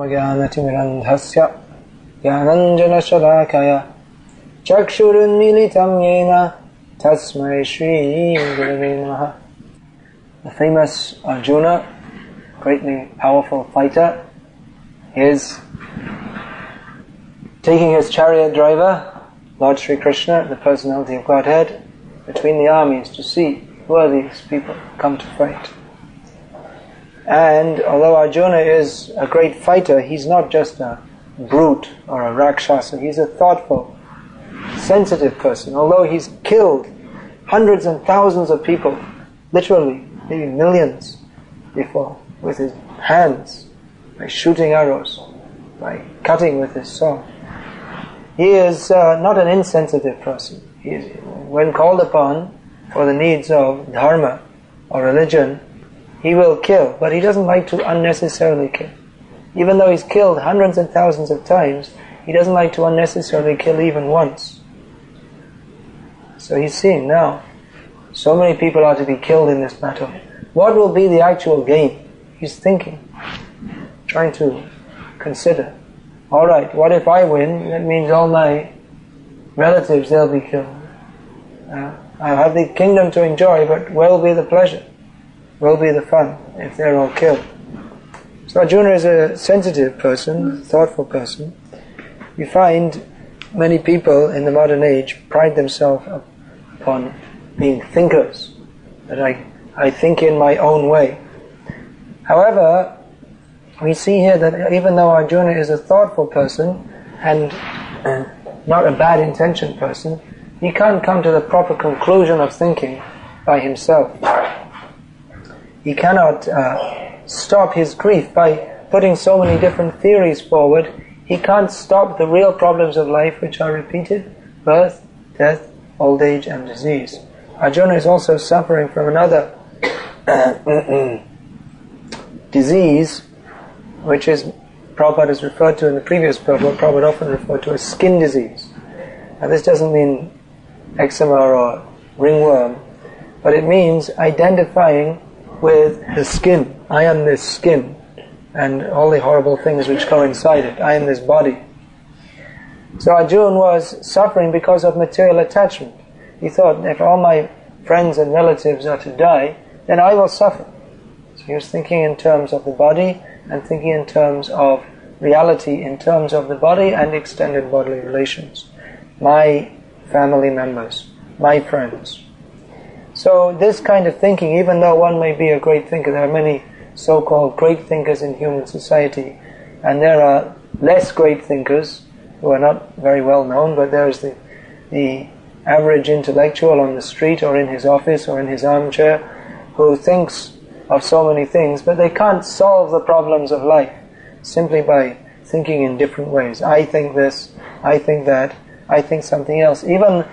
ज्ञानतिमिरन्धस्य ज्ञानञ्जनशलाकया चक्षुरुन्मीलितं येन तस्मै श्रीगुरवे नमः. The famous Arjuna, greatly powerful fighter, is taking his chariot driver, Lord Sri Krishna, the personality of Godhead, between the armies to see who are these people who come to fight. And although Arjuna is a great fighter, he's not just a brute or a rakshasa. He's a thoughtful, sensitive person. Although he's killed hundreds and thousands of people, literally, maybe millions before, with his hands, by shooting arrows, by cutting with his sword. He is not an insensitive person. When called upon for the needs of dharma or religion, he will kill, but he doesn't like to unnecessarily kill. Even though he's killed hundreds and thousands of times, he doesn't like to unnecessarily kill even once. So he's seeing now, so many people are to be killed in this battle. What will be the actual gain? He's thinking, trying to consider. Alright, what if I win? That means all my relatives, they'll be killed. I'll have the kingdom to enjoy, but where will be the pleasure? Where will be the fun if they're all killed? So Arjuna is a sensitive person, thoughtful person. You find many people in the modern age pride themselves upon being thinkers, that I think in my own way. However, we see here that even though Arjuna is a thoughtful person and not a bad intentioned person, he can't come to the proper conclusion of thinking by himself. He cannot stop his grief by putting so many different theories forward. He can't stop the real problems of life, which are repeated: birth, death, old age and disease. Arjuna is also suffering from another disease, which is Prabhupada is referred to in the previous Prabhupada often referred to as skin disease. Now this doesn't mean eczema or ringworm, but it means identifying with the skin. I am this skin, and all the horrible things which go inside it. I am this body. So Arjuna was suffering because of material attachment. He thought, if all my friends and relatives are to die, then I will suffer. So he was thinking in terms of the body, and thinking in terms of reality, in terms of the body and extended bodily relations. My family members, my friends. So this kind of thinking, even though one may be a great thinker, there are many so-called great thinkers in human society, and there are less great thinkers who are not very well known, but there is the average intellectual on the street or in his office or in his armchair who thinks of so many things, but they can't solve the problems of life simply by thinking in different ways. I think this, I think that, I think something else. Even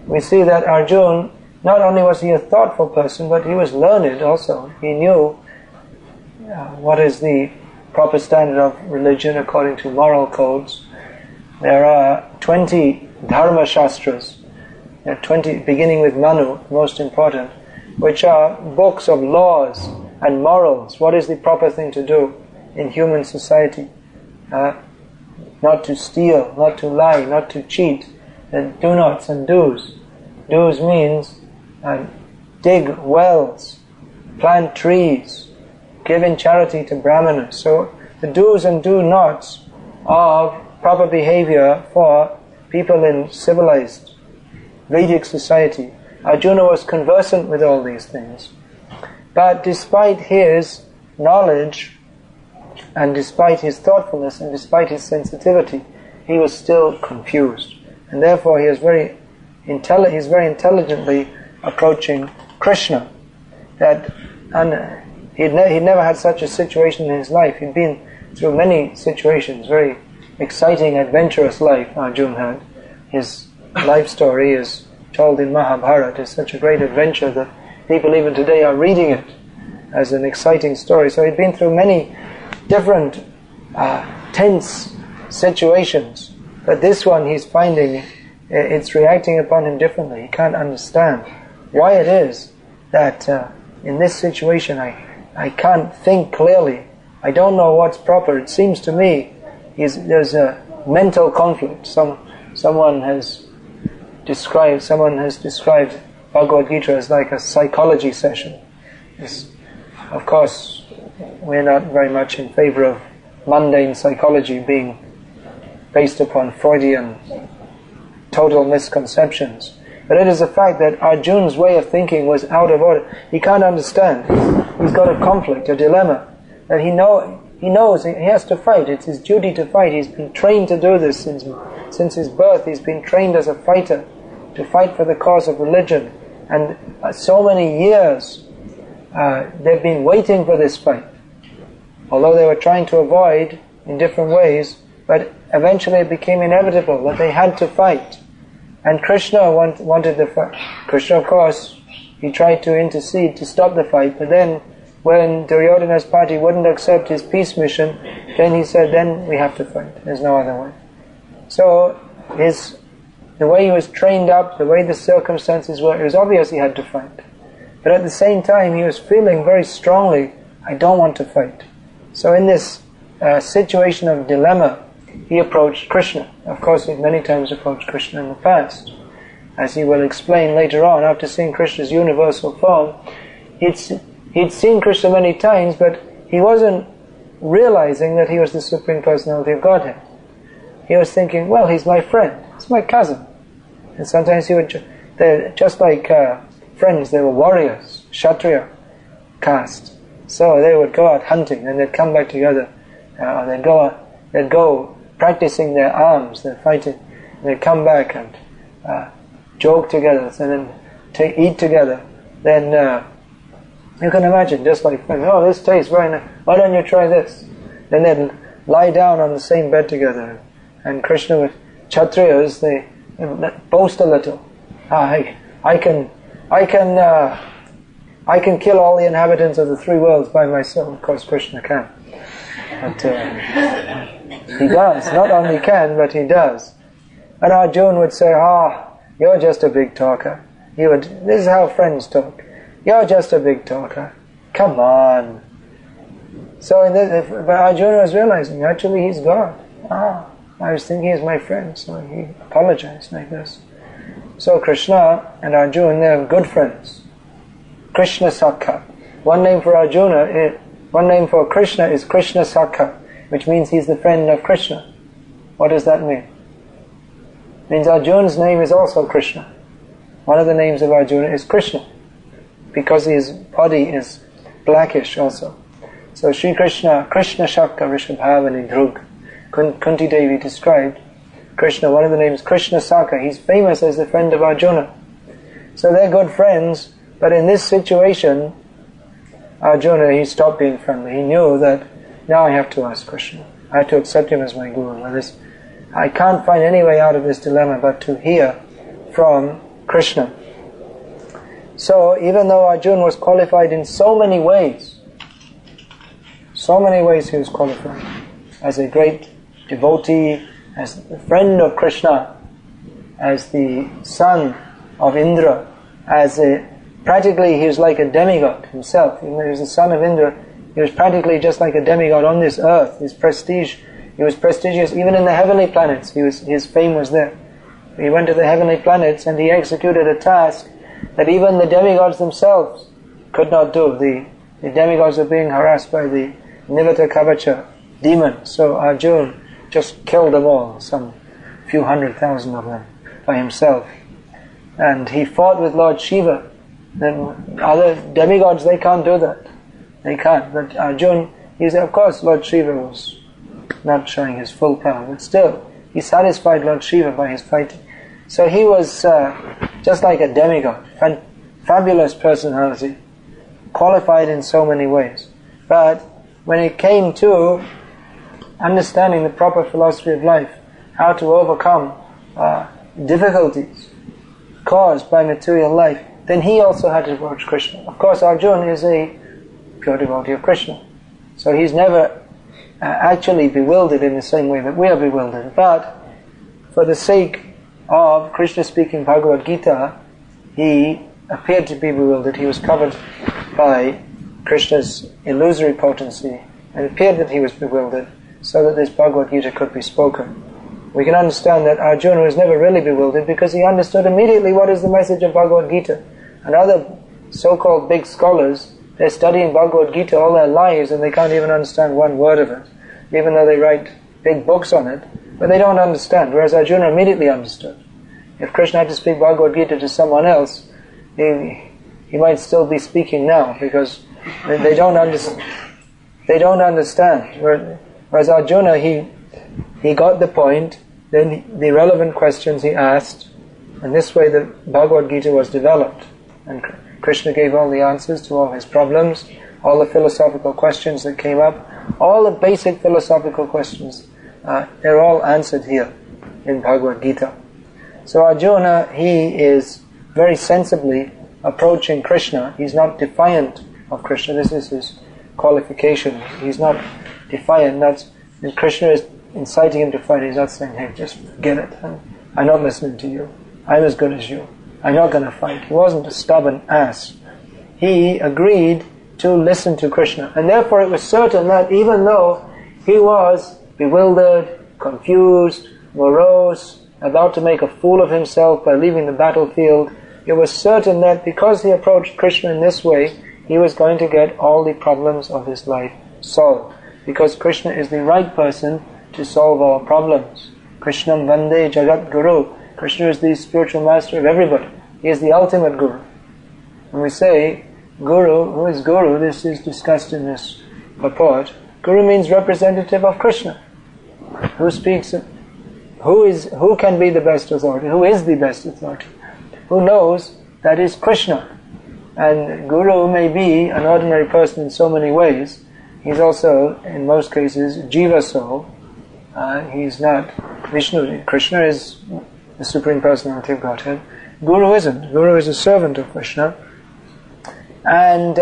we see that Arjuna, not only was he a thoughtful person, but he was learned also. He knew what is the proper standard of religion according to moral codes. There are 20 Dharma Shastras, 20 beginning with Manu, most important, which are books of laws and morals. What is the proper thing to do in human society? Not to steal, not to lie, not to cheat. The do-nots and do's. Do's means dig wells, plant trees, give in charity to brahmanas. So the do's and do-nots of proper behavior for people in civilized Vedic society. Arjuna was conversant with all these things. But despite his knowledge, and despite his thoughtfulness, and despite his sensitivity, he was still confused. And therefore he is very intelligently approaching Krishna. He'd never had such a situation in his life. He'd been through many situations, very exciting, adventurous life Arjuna had. His life story is told in Mahabharata. It's such a great adventure that people even today are reading it as an exciting story. So he'd been through many different tense situations, but this one he's finding it's reacting upon him differently. He can't understand why it is that in this situation I can't think clearly I don't know what's proper. It seems to me there's a mental conflict. Someone has described Bhagavad-gita as like a psychology session. Of course, we're not very much in favor of mundane psychology being based upon Freudian total misconceptions. But it is a fact that Arjuna's way of thinking was out of order. He can't understand. He's got a conflict, a dilemma, that he knows he has to fight. It's his duty to fight. He's been trained to do this since his birth. He's been trained as a fighter to fight for the cause of religion. And so many years they've been waiting for this fight. Although they were trying to avoid in different ways, but eventually it became inevitable that they had to fight. And Krishna wanted the fight. Krishna, of course, he tried to intercede to stop the fight, but then when Duryodhana's party wouldn't accept his peace mission, then he said, then we have to fight. There's no other way. So the way he was trained up, the way the circumstances were, it was obvious he had to fight. But at the same time, he was feeling very strongly, I don't want to fight. So in this situation of dilemma, he approached Krishna. Of course, he many times approached Krishna in the past. As he will explain later on, after seeing Krishna's universal form, he'd seen Krishna many times, but he wasn't realizing that he was the Supreme Personality of Godhead. He was thinking, well, he's my friend, he's my cousin. And sometimes they're just like friends, they were warriors, Kshatriya caste. So they would go out hunting and they'd come back together. They'd go practicing their arms, they're fighting. And they'd come back and joke together and then eat together. Then you can imagine, just like friends, oh, this tastes very nice, why don't you try this? Then they'd lie down on the same bed together. And Krishna with Kshatriyas, they boast a little. I can kill all the inhabitants of the three worlds by myself. Of course, Krishna can. But he does. Not only can, but he does. And Arjuna would say, you're just a big talker. This is how friends talk. You're just a big talker. Come on. So but Arjuna was realizing, actually he's God. I was thinking he's my friend, so he apologized like this. So Krishna and Arjuna, they're good friends. Krishna Sakha. One name for Krishna is Krishna Sakha, which means he's the friend of Krishna. What does that mean? It means Arjuna's name is also Krishna. One of the names of Arjuna is Krishna, because his body is blackish also. So Sri Krishna, Krishna Shakha Rishabhavani Dhrug. Kunti Devi described Krishna, one of the names Krishna Sakha. He's famous as the friend of Arjuna. So they're good friends, but in this situation, Arjuna, he stopped being friendly. He knew that now I have to ask Krishna. I have to accept him as my guru. I can't find any way out of this dilemma but to hear from Krishna. So even though Arjuna was qualified in so many ways he was qualified. As a great devotee, as the friend of Krishna, as the son of Indra, practically he was like a demigod himself. Even though he was the son of Indra, he was practically just like a demigod on this earth. He was prestigious even in the heavenly planets. His fame was there. He went to the heavenly planets and he executed a task that even the demigods themselves could not do. The demigods were being harassed by the Nivata Kavacha demon. So Arjuna just killed them all, some few 100,000 of them by himself. And he fought with Lord Shiva. Then other demigods, they can't do that. They can't. But Arjuna, of course Lord Shiva was not showing his full power, but still, he satisfied Lord Shiva by his fighting. So he was just like a demigod, fabulous personality, qualified in so many ways. But when it came to understanding the proper philosophy of life, how to overcome difficulties caused by material life, then he also had to approach Krishna. Of course, Arjuna is a pure devotee of Krishna, so he's never actually bewildered in the same way that we are bewildered. But for the sake of Krishna speaking Bhagavad-gita, he appeared to be bewildered. He was covered by Krishna's illusory potency and it appeared that he was bewildered, so that this Bhagavad-gita could be spoken. We can understand that Arjuna was never really bewildered because he understood immediately what is the message of Bhagavad-gita. And other so-called big scholars, they're studying Bhagavad-gita all their lives and they can't even understand one word of it, even though they write big books on it, but they don't understand, whereas Arjuna immediately understood. If Krishna had to speak Bhagavad-gita to someone else, he might still be speaking now, because they don't understand. They don't understand. Whereas Arjuna, he got the point, then the relevant questions he asked, and this way the Bhagavad-gita was developed. And Krishna gave all the answers to all his problems, all the philosophical questions that came up, all the basic philosophical questions, they're all answered here in Bhagavad-gita. So Arjuna, he is very sensibly approaching Krishna. He's not defiant of Krishna. This is his qualification. He's not defiant. And Krishna is inciting him to fight. He's not saying, hey, just forget it. I'm not listening to you. I'm as good as you. I'm not going to fight. He wasn't a stubborn ass. He agreed to listen to Krishna. And therefore it was certain that even though he was bewildered, confused, morose, about to make a fool of himself by leaving the battlefield, it was certain that because he approached Krishna in this way, he was going to get all the problems of his life solved. Because Krishna is the right person to solve all problems. Krishnam Vande Jagat Guru. Krishna is the spiritual master of everybody. He is the ultimate Guru. When we say Guru, who is Guru? This is discussed in this purport. Guru means representative of Krishna. Who speaks? Who can be the best authority? Who is the best authority? Who knows? That is Krishna. And Guru may be an ordinary person in so many ways. He's also, in most cases, Jiva soul. He's not Vishnu. Krishna is the Supreme Personality of Godhead. Guru isn't. Guru is a servant of Krishna. And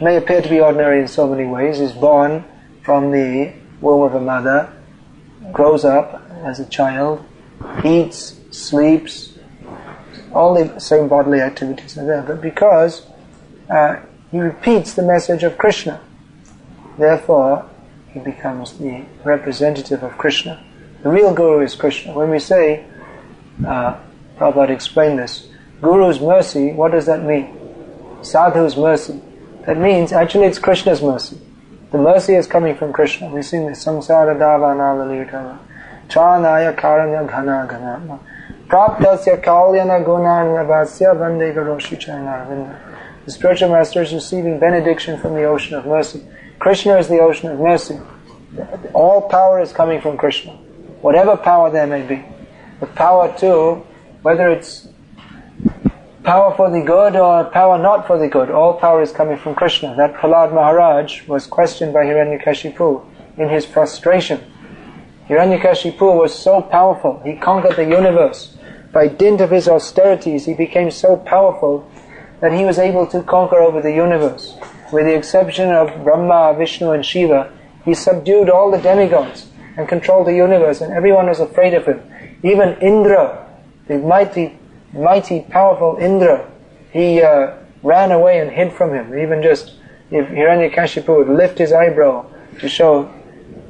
may appear to be ordinary in so many ways. Is born from the womb of a mother, grows up as a child, eats, sleeps, all the same bodily activities are there. But because he repeats the message of Krishna, therefore he becomes the representative of Krishna. The real Guru is Krishna. When we say, Prabhupada explained this, Guru's mercy, what does that mean? Sadhu's mercy. That means, actually it's Krishna's mercy. The mercy is coming from Krishna. We sing this, Samsara Davana Lalitava, Chanaya Karanya Ghana Ghana, Praptasya Kalyana Gunana Vasya Vande Garoshi Charanaravinda. The spiritual master is receiving benediction from the ocean of mercy. Krishna is the ocean of mercy. All power is coming from Krishna. Whatever power there may be. The power too, whether it's power for the good or power not for the good, all power is coming from Krishna. That Prahlad Maharaj was questioned by Hiranyakashipu in his frustration. Hiranyakashipu was so powerful, he conquered the universe. By dint of his austerities, he became so powerful that he was able to conquer over the universe. With the exception of Brahma, Vishnu and Shiva, he subdued all the demigods and controlled the universe, and everyone was afraid of him. Even Indra, the mighty, powerful Indra, he ran away and hid from him. Even just, if Hiranyakashipu would lift his eyebrow to show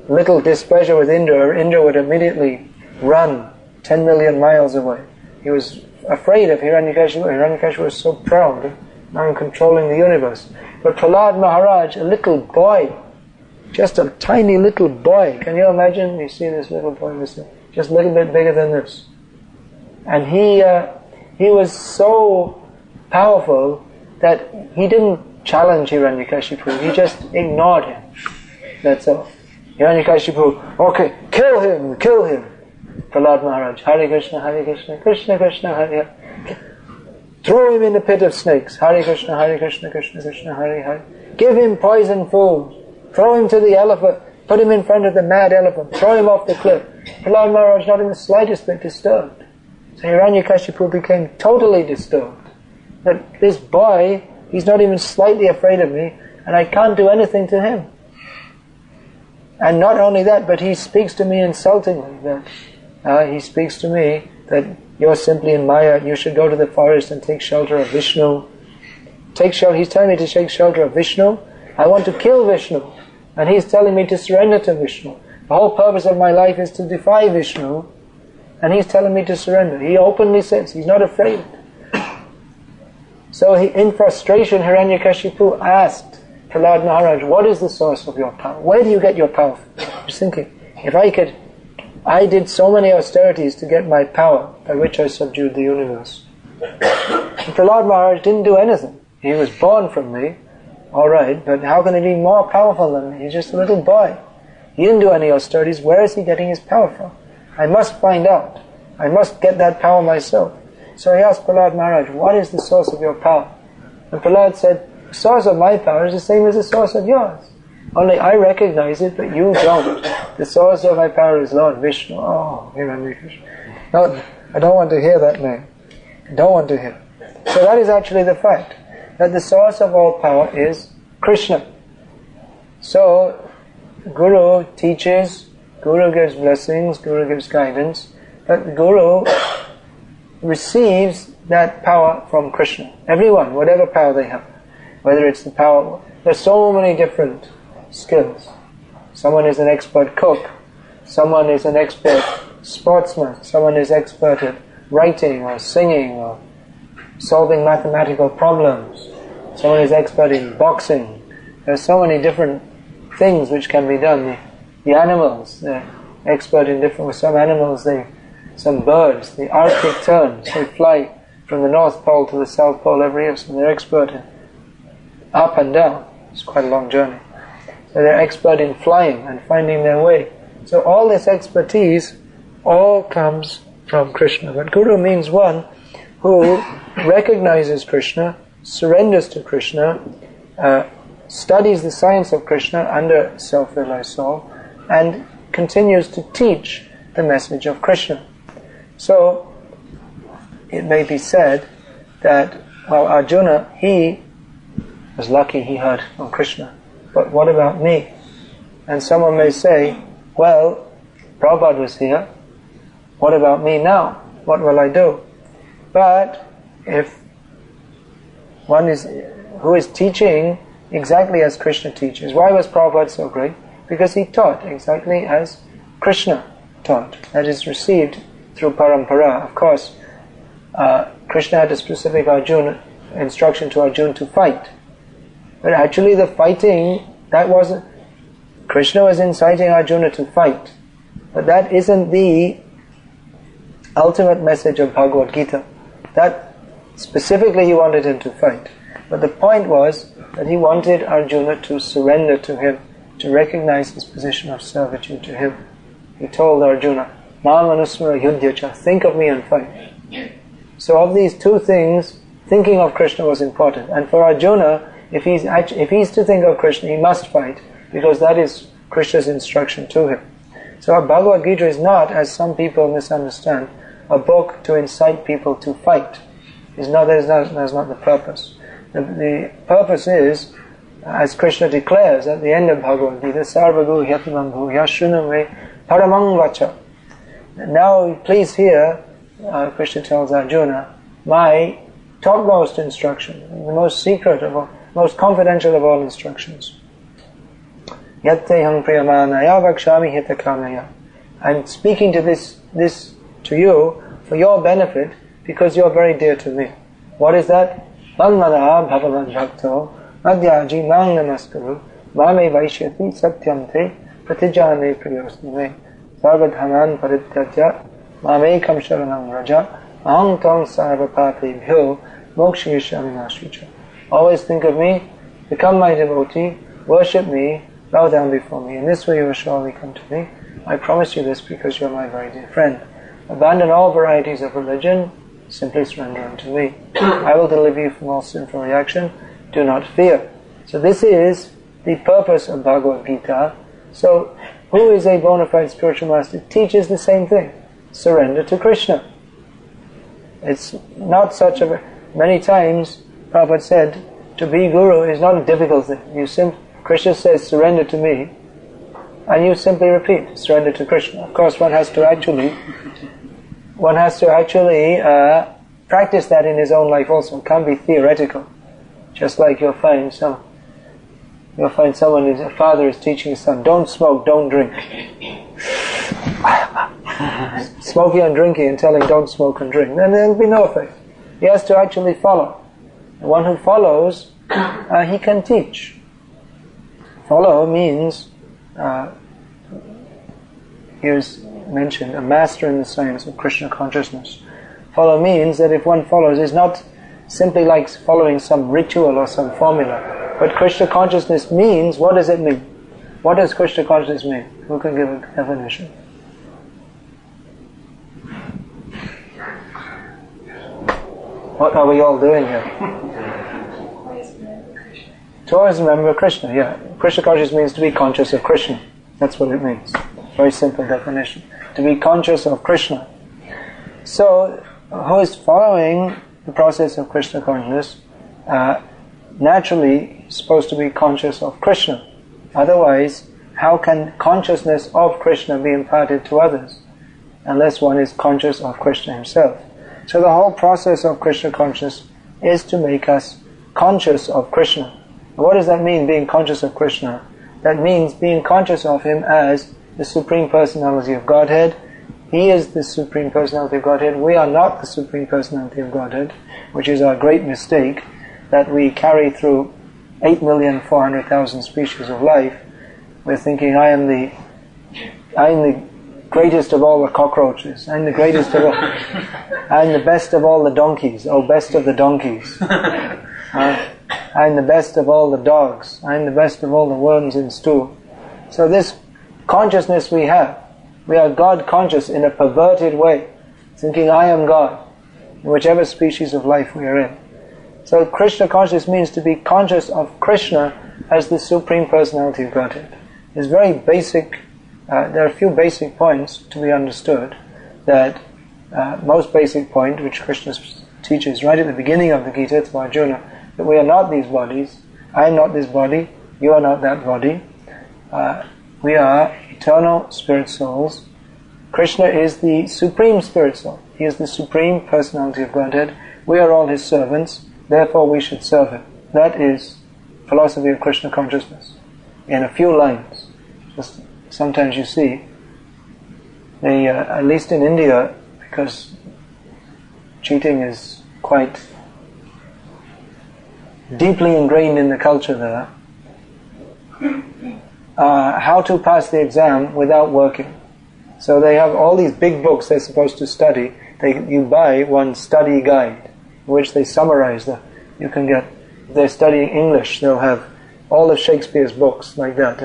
little displeasure with Indra, Indra would immediately run 10 million miles away. He was afraid of Hiranyakashipu. Hiranyakashipu was so proud, now controlling the universe. But Prahlad Maharaj, a little boy, just a tiny little boy, can you imagine? You see this little boy, just a little bit bigger than this. And he was so powerful that he didn't challenge Hiranyakashipu, he just ignored him. That's all. Hiranyakashipu, okay, kill him. Prahlad Maharaj, Hare Krishna, Krishna Krishna, Hare Hare. Throw him in the pit of snakes, Hare Krishna, Krishna Krishna, Hare Hare. Give him poison food. Throw him to the elephant. Put him in front of the mad elephant. Throw him off the cliff. Prahlad Maharaj not in the slightest bit disturbed. So Hiranyakashipu became totally disturbed. That this boy, he's not even slightly afraid of me, and I can't do anything to him. And not only that, but he speaks to me insultingly. He speaks to me that you're simply in Maya, you should go to the forest and take shelter of Vishnu. He's telling me to take shelter of Vishnu. I want to kill Vishnu. And he's telling me to surrender to Vishnu. The whole purpose of my life is to defy Vishnu, and he's telling me to surrender. He openly says, he's not afraid. So in frustration, Hiranyakashipu asked Prahlad Maharaj, what is the source of your power? Where do you get your power from? I was thinking, I did so many austerities to get my power, by which I subdued the universe. And Prahlad Maharaj didn't do anything. He was born from me, alright, but how can he be more powerful than me? He's just a little boy. He didn't do any austerities. Where is he getting his power from? I must find out. I must get that power myself. So he asked Prahlad Maharaj, what is the source of your power? And Prahlad said, the source of my power is the same as the source of yours. Only I recognize it, but you don't. The source of my power is Lord Vishnu. Oh, no, I don't want to hear that name. I don't want to hear. So that is actually the fact, that the source of all power is Krishna. So, Guru teaches, Guru gives blessings, Guru gives guidance, but the Guru receives that power from Krishna. Everyone, whatever power they have. Whether it's the power, there's so many different skills. Someone is an expert cook, someone is an expert sportsman, someone is expert at writing or singing or solving mathematical problems, someone is expert in boxing. There's so many different things which can be done. The animals, they're expert in different, with some animals, some birds, the Arctic terns, they fly from the North Pole to the South Pole every year, so they're expert in up and down. It's quite a long journey. So they're expert in flying and finding their way. So all this expertise all comes from Krishna. But Guru means one who recognizes Krishna, surrenders to Krishna, studies the science of Krishna under self-realized soul, and continues to teach the message of Krishna. So it may be said that, well, Arjuna, he was lucky he heard from Krishna. But what about me? And someone may say, well, Prabhupada was here. What about me now? What will I do? But if one who is teaching exactly as Krishna teaches, why was Prabhupada so great? Because he taught exactly as Krishna taught. That is received through parampara. Of course, Krishna had a specific instruction to Arjuna to fight. But actually the fighting, Krishna was inciting Arjuna to fight. But that isn't the ultimate message of Bhagavad-gita. That specifically he wanted him to fight. But the point was that he wanted Arjuna to surrender to him, to recognize his position of servitude to him. He told Arjuna, Mam anusmara yudhyacha, think of me and fight. So of these two things, thinking of Krishna was important. And for Arjuna, if he's to think of Krishna, he must fight, because that is Krishna's instruction to him. So our Bhagavad-gita is not, as some people misunderstand, a book to incite people to fight. That is not the purpose. The purpose is, as Krishna declares at the end of Bhagavad-gita, Sarvagu hyatimam bhuvya shruname paramang vacha. Now please hear, Krishna tells Arjuna, my topmost instruction, the most secret of all, most confidential of all instructions. Yattehang priyamanaya vakshami hitakamaya. I'm speaking to this to you for your benefit, because you're very dear to me. What is that? Manmana bhavavan bhakto madhyaji mang namaskaru mame vaishyati satyam te pratijane priyosnime sarvadhaman parityatya mamekam sharanam raja aham tam sarvapapebhyo mokshayishami nashricha. Always think of me, become my devotee, worship me, bow down before me. In this way you will surely come to me. I promise you this because you are my very dear friend. Abandon all varieties of religion, simply surrender unto me. I will deliver you from all sinful reaction. Do not fear. So this is the purpose of Bhagavad-gita. So who is a bona fide spiritual master? Teaches the same thing. Surrender to Krishna. It's not such a... Many times Prabhupada said, to be Guru is not a difficult thing. Krishna says, surrender to me, and you simply repeat, surrender to Krishna. Of course, one has to actually practice that in his own life also. It can't be theoretical. Just like you'll find some You'll find a father is teaching his son, don't smoke, don't drink. Smoking and drinking and telling don't smoke and drink. Then there will be no effect. He has to actually follow. The one who follows, he can teach. Follow means, here's mentioned, a master in the science of Krishna consciousness. Follow means that if one follows, it's not simply like following some ritual or some formula. But Krishna consciousness means, what does it mean? What does Krishna consciousness mean? Who can give a definition? What are we all doing here? To always remember Krishna, yeah. Krishna consciousness means to be conscious of Krishna. That's what it means. Very simple definition. To be conscious of Krishna. So, who is following the process of Krishna consciousness, naturally is supposed to be conscious of Krishna. Otherwise, how can consciousness of Krishna be imparted to others unless one is conscious of Krishna himself? So the whole process of Krishna consciousness is to make us conscious of Krishna. What does that mean, being conscious of Krishna? That means being conscious of Him as the Supreme Personality of Godhead. He is the Supreme Personality of Godhead. We are not the Supreme Personality of Godhead, which is our great mistake, that we carry through 8,400,000 species of life. We're thinking, I am the greatest of all the cockroaches. I'm the greatest of all. I'm the best of all the donkeys. Oh, best of the donkeys. I'm the best of all the dogs. I'm the best of all the worms in stew. So this consciousness we have, we are God conscious in a perverted way, thinking I am God, in whichever species of life we are in. So Krishna consciousness means to be conscious of Krishna as the Supreme Personality of Godhead. It's very basic. There are a few basic points to be understood. That most basic point, which Krishna teaches right at the beginning of the Gita to Arjuna, that we are not these bodies. I am not this body. You are not that body. We are eternal spirit souls. Krishna is the Supreme Spirit Soul. He is the Supreme Personality of Godhead. We are all His servants. Therefore we should serve Him. That is philosophy of Krishna consciousness. In a few lines. Just sometimes you see, they, at least in India, because cheating is quite deeply ingrained in the culture there, how to pass the exam without working. So they have all these big books they're supposed to study. You buy one study guide, in which they summarize them. You can get, if they're studying English, they'll have all of Shakespeare's books like that,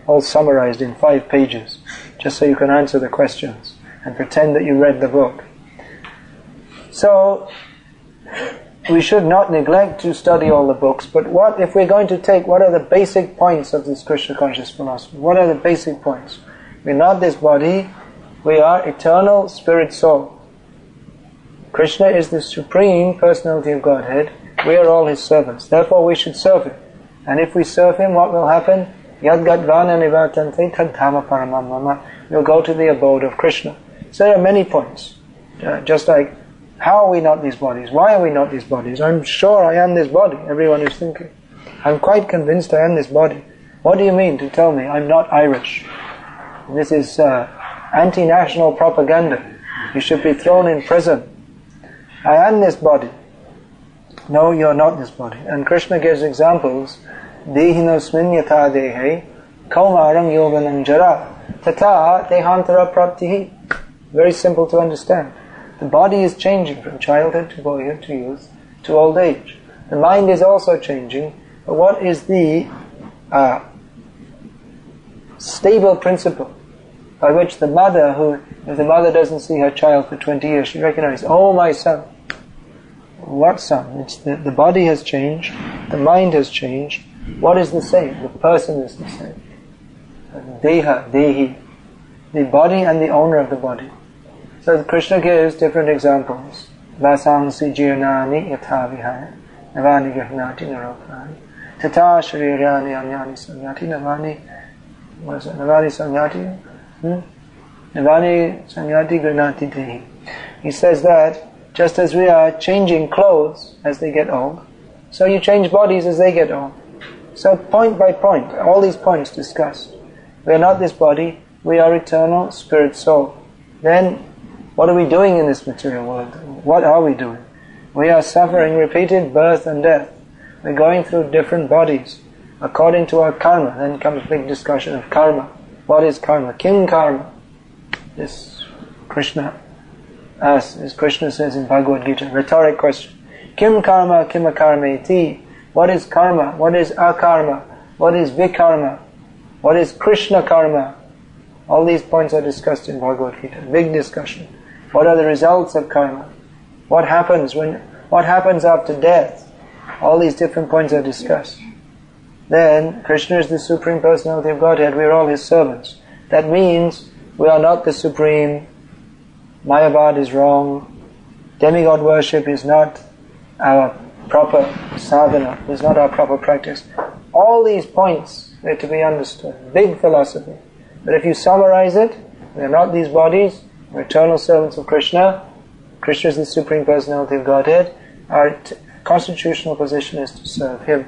all summarized in 5 pages, just so you can answer the questions and pretend that you read the book. So, we should not neglect to study all the books, but what if we're going to take, what are the basic points of this Krishna conscious philosophy? What are the basic points? We're not this body, we are eternal spirit soul. Krishna is the Supreme Personality of Godhead, we are all His servants, therefore we should serve Him. And if we serve Him, what will happen? Yad gadvana nivartante tad dhamma paramam mama. We'll go to the abode of Krishna. So there are many points. Just like, how are we not these bodies? Why are we not these bodies? I'm sure I am this body, everyone is thinking. I'm quite convinced I am this body. What do you mean to tell me I'm not Irish? This is anti-national propaganda. You should be thrown in prison. I am this body. No, you're not this body. And Krishna gives examples. Dehinosmin yatha dehe kaumaram yoganam jara tata dehantara praptihi. Very simple to understand. The body is changing from childhood to boyhood to youth to old age. The mind is also changing. But what is the stable principle by which the mother, if the mother doesn't see her child for 20 years, she recognizes, oh, my son. What son? It's the body has changed, the mind has changed. What is the same? The person is the same. Deha, dehi. The body and the owner of the body. So Krishna gives different examples. Vasangsi jirnani yatha vihaya navani gahnati naroprani tata shriryani anyani samyati navani samyati navani samyati gahnati dehi. He says that just as we are changing clothes as they get old, so you change bodies as they get old. So point by point, all these points discussed. We are not this body, we are eternal spirit soul. Then, what are we doing in this material world? What are we doing? We are suffering repeated birth and death. We're going through different bodies according to our karma. Then comes a big discussion of karma. What is karma? Kim karma? This Krishna asks, as Krishna says in Bhagavad-gita, rhetoric question. Kim karma, kim akarma iti? What is karma? What is akarma? What is vikarma? What is Krishna karma? All these points are discussed in Bhagavad-gita. Big discussion. What are the results of karma? What happens after death? All these different points are discussed. Then, Krishna is the Supreme Personality of Godhead. We are all His servants. That means we are not the Supreme. Mayavad is wrong. Demigod worship is not our proper sadhana. It's not our proper practice. All these points are to be understood. Big philosophy. But if you summarize it, we are not these bodies. We're eternal servants of Krishna. Krishna is the Supreme Personality of Godhead. Our constitutional position is to serve Him.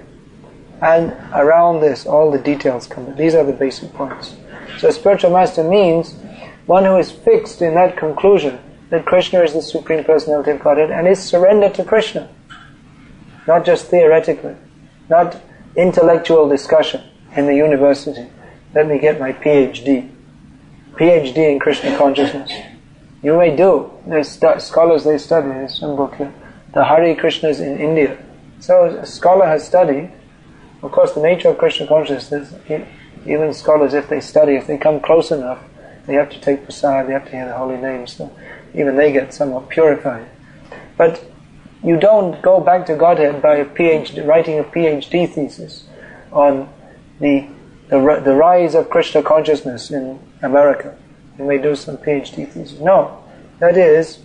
And around this, all the details come. These are the basic points. So a spiritual master means one who is fixed in that conclusion that Krishna is the Supreme Personality of Godhead and is surrendered to Krishna. Not just theoretically. Not intellectual discussion in the university. Let me get my PhD. PhD in Krishna consciousness. You may do. There's scholars, they study. There's some book here. The Hare Krishnas in India. So a scholar has studied. Of course, the nature of Krishna consciousness, even scholars, if they study, if they come close enough, they have to take prasad, they have to hear the holy names, so even they get somewhat purified. But you don't go back to Godhead by writing a PhD thesis on the rise of Krishna consciousness in America. You may do some PhD thesis. No, that is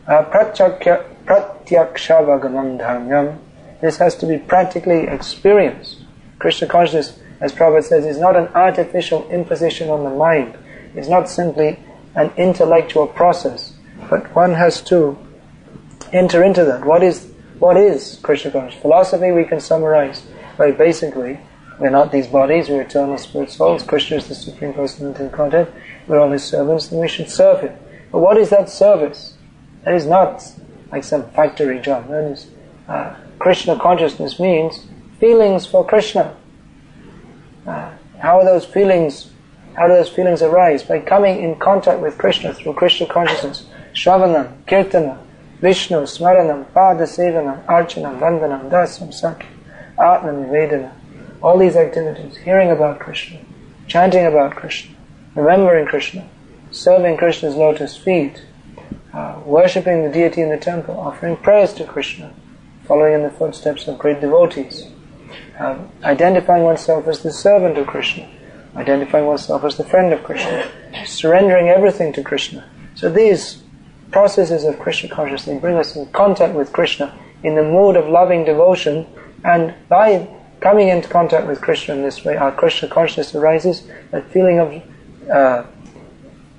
pratyaksha-vagamam dharmyam. This has to be practically experienced. Krishna consciousness, as Prabhupada says, is not an artificial imposition on the mind. It's not simply an intellectual process, but one has to enter into that. What is Krishna consciousness? Philosophy we can summarize very basically. We're not these bodies, we're eternal spirit souls. Krishna is the Supreme Personality of Godhead. We're all His servants, and we should serve Him. But what is that service? That is not like some factory job. That is, Krishna consciousness means feelings for Krishna. How do those feelings arise? By coming in contact with Krishna through Krishna consciousness. Shravanam, Kirtanam, Vishnu, Smaranam, Padasevanam, Archanam, Vandanam, Dasam, Sankhyam, Atma Nivedana. All these activities, hearing about Krishna, chanting about Krishna, remembering Krishna, serving Krishna's lotus feet, worshipping the deity in the temple, offering prayers to Krishna, following in the footsteps of great devotees, identifying oneself as the servant of Krishna, identifying oneself as the friend of Krishna, surrendering everything to Krishna. So these processes of Krishna consciousness bring us in contact with Krishna in the mood of loving devotion, and by coming into contact with Krishna in this way, our Krishna consciousness arises, that feeling of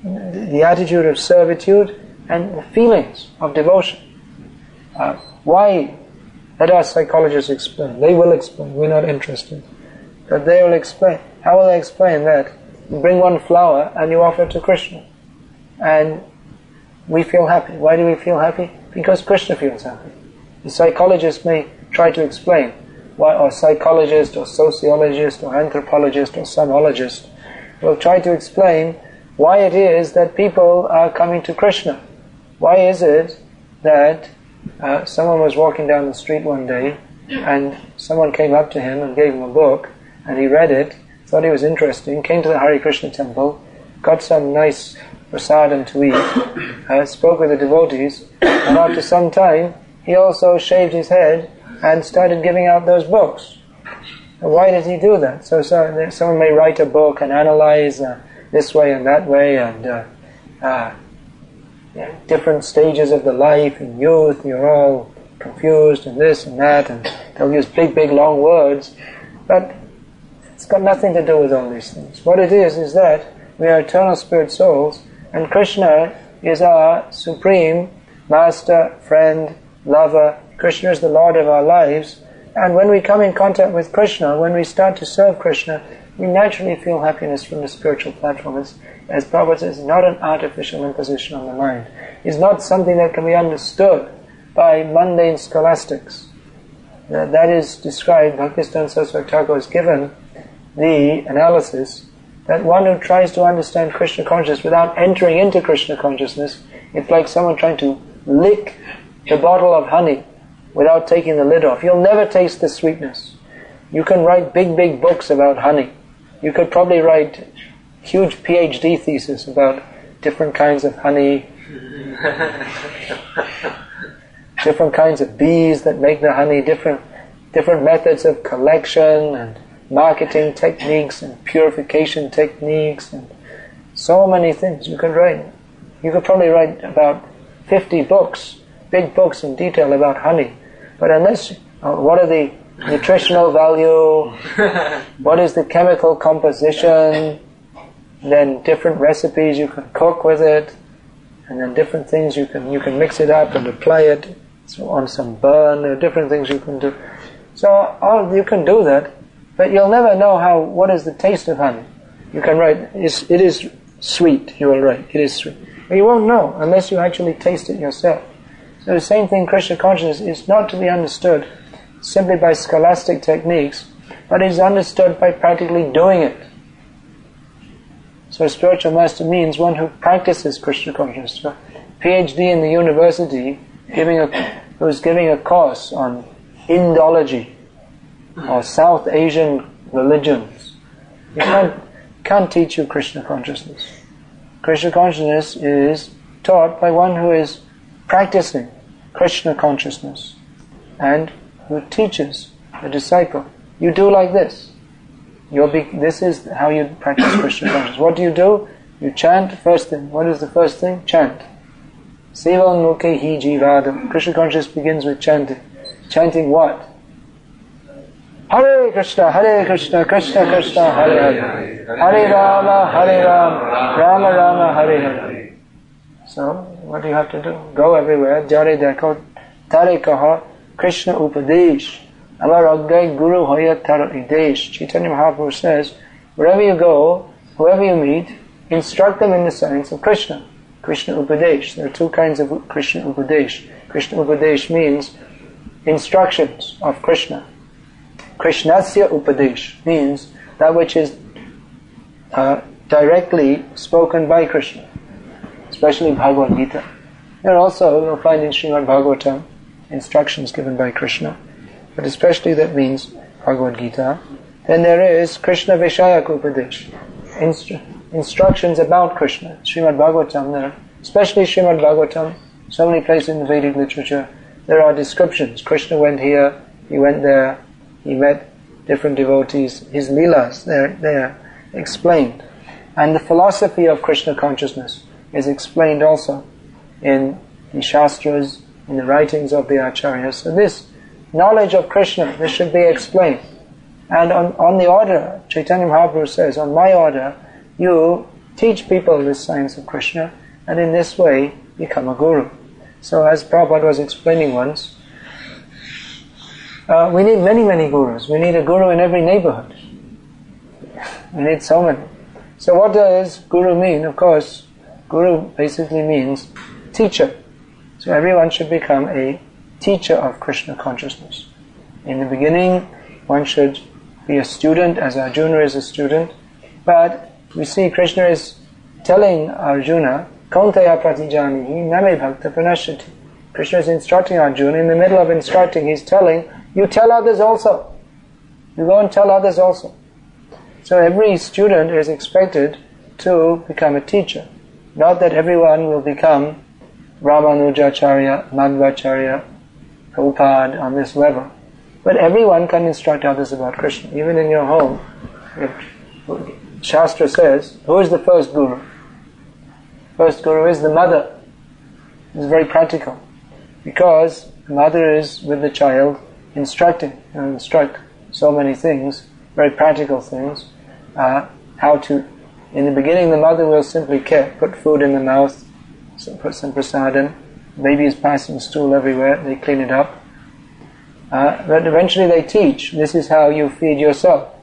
the attitude of servitude and the feelings of devotion. Why? Let our psychologists explain. They will explain. We're not interested. But they will explain. How will they explain that? You bring one flower and you offer it to Krishna. And we feel happy. Why do we feel happy? Because Krishna feels happy. The psychologist may try to explain why, or psychologist, or sociologist, or anthropologist, or sonologist will try to explain why it is that people are coming to Krishna. Why is it that someone was walking down the street one day and someone came up to him and gave him a book and he read it, thought it was interesting, came to the Hare Krishna temple, got some nice prasadam to eat, spoke with the devotees, and after some time he also shaved his head and started giving out those books. Why did he do that? So someone may write a book and analyze this way and that way, and different stages of the life. In youth, you're all confused and this and that, and they'll use big, long words. But it's got nothing to do with all these things. What it is that we are eternal spirit souls, and Krishna is our supreme master, friend, lover. Krishna is the Lord of our lives, And when we come in contact with Krishna, when we start to serve Krishna, we naturally feel happiness from the spiritual platform. As Prabhupada says, it's not an artificial imposition on the mind. It's not something that can be understood by mundane scholastics. That is described, Bhaktisiddhanta Saraswati Thakur has given the analysis that one who tries to understand Krishna consciousness without entering into Krishna consciousness, it's like someone trying to lick the bottle of honey without taking the lid off. You'll never taste the sweetness. You can write big books about honey. You could probably write huge PhD thesis about different kinds of honey, different kinds of bees that make the honey, different methods of collection and marketing techniques and purification techniques and so many things you could write. You could probably write about 50 books, big books in detail about honey. But unless, what are the nutritional value, what is the chemical composition, then different recipes you can cook with it, and then different things you can mix it up and apply it on some burn, there are different things you can do. So you can do that, but you'll never know what is the taste of honey. You can write, it is sweet, you will write, it is sweet. But you won't know unless you actually taste it yourself. So the same thing, Krishna consciousness is not to be understood simply by scholastic techniques, but is understood by practically doing it. So a spiritual master means one who practices Krishna consciousness. So PhD in the university, who's giving a course on Indology or South Asian religions. He can't teach you Krishna consciousness. Krishna consciousness is taught by one who is practicing Krishna consciousness and who teaches a disciple. You do like this. This is how you practice Krishna consciousness. What do? You chant first thing. What is the first thing? Chant. Sivan mukhe hi jivadam. Krishna consciousness begins with chanting. Chanting what? Hare Krishna, Krishna Krishna, Hare Hare. Hare Rama, Rama Rama, Hare Hare. So, what do you have to do? Go everywhere. Jare dekho, tare kaha, Krishna upadesh. Amar aggai guru hoya taro idesh. Chaitanya Mahaprabhu says, wherever you go, whoever you meet, instruct them in the science of Krishna. Krishna upadesh. There are two kinds of Krishna upadesh. Krishna upadesh means instructions of Krishna. Krishnasya upadesh means that which is directly spoken by Krishna, especially Bhagavad-gita. There are also, you'll find in Srimad Bhagavatam, instructions given by Krishna, but especially that means Bhagavad-gita. Then there is Krishna Vishayak upadesh, instructions about Krishna. Srimad Bhagavatam, there, especially Srimad Bhagavatam, so many places in the Vedic literature, there are descriptions. Krishna went here, he went there, he met different devotees, his leelas, they are explained. And the philosophy of Krishna consciousness is explained also in the Shastras, in the writings of the Acharyas. So this knowledge of Krishna, this should be explained. And on the order, Chaitanya Mahaprabhu says, on my order, you teach people this science of Krishna, and in this way become a guru. So as Prabhupada was explaining once, we need many gurus. We need a guru in every neighborhood. We need so many. So what does guru mean? Of course, guru basically means teacher. So everyone should become a teacher of Krishna consciousness. In the beginning, one should be a student, as Arjuna is a student. But we see Krishna is telling Arjuna, Kaunteya pratijanihi name bhakta pranashyati. Krishna is instructing Arjuna. In the middle of instructing, he's telling, you tell others also. You go and tell others also. So every student is expected to become a teacher. Not that everyone will become Ramanujacharya, Madhvacharya, Prabhupada on this level. But everyone can instruct others about Krishna. Even in your home, if Shastra says, who is the first guru? First guru is the mother. It's very practical. Because the mother is with the child instructing, instruct so many things, very practical things, how to, in the beginning the mother will simply put food in the mouth, put some prasadam, baby is passing stool everywhere, they clean it up, But eventually they teach, this is how you feed yourself.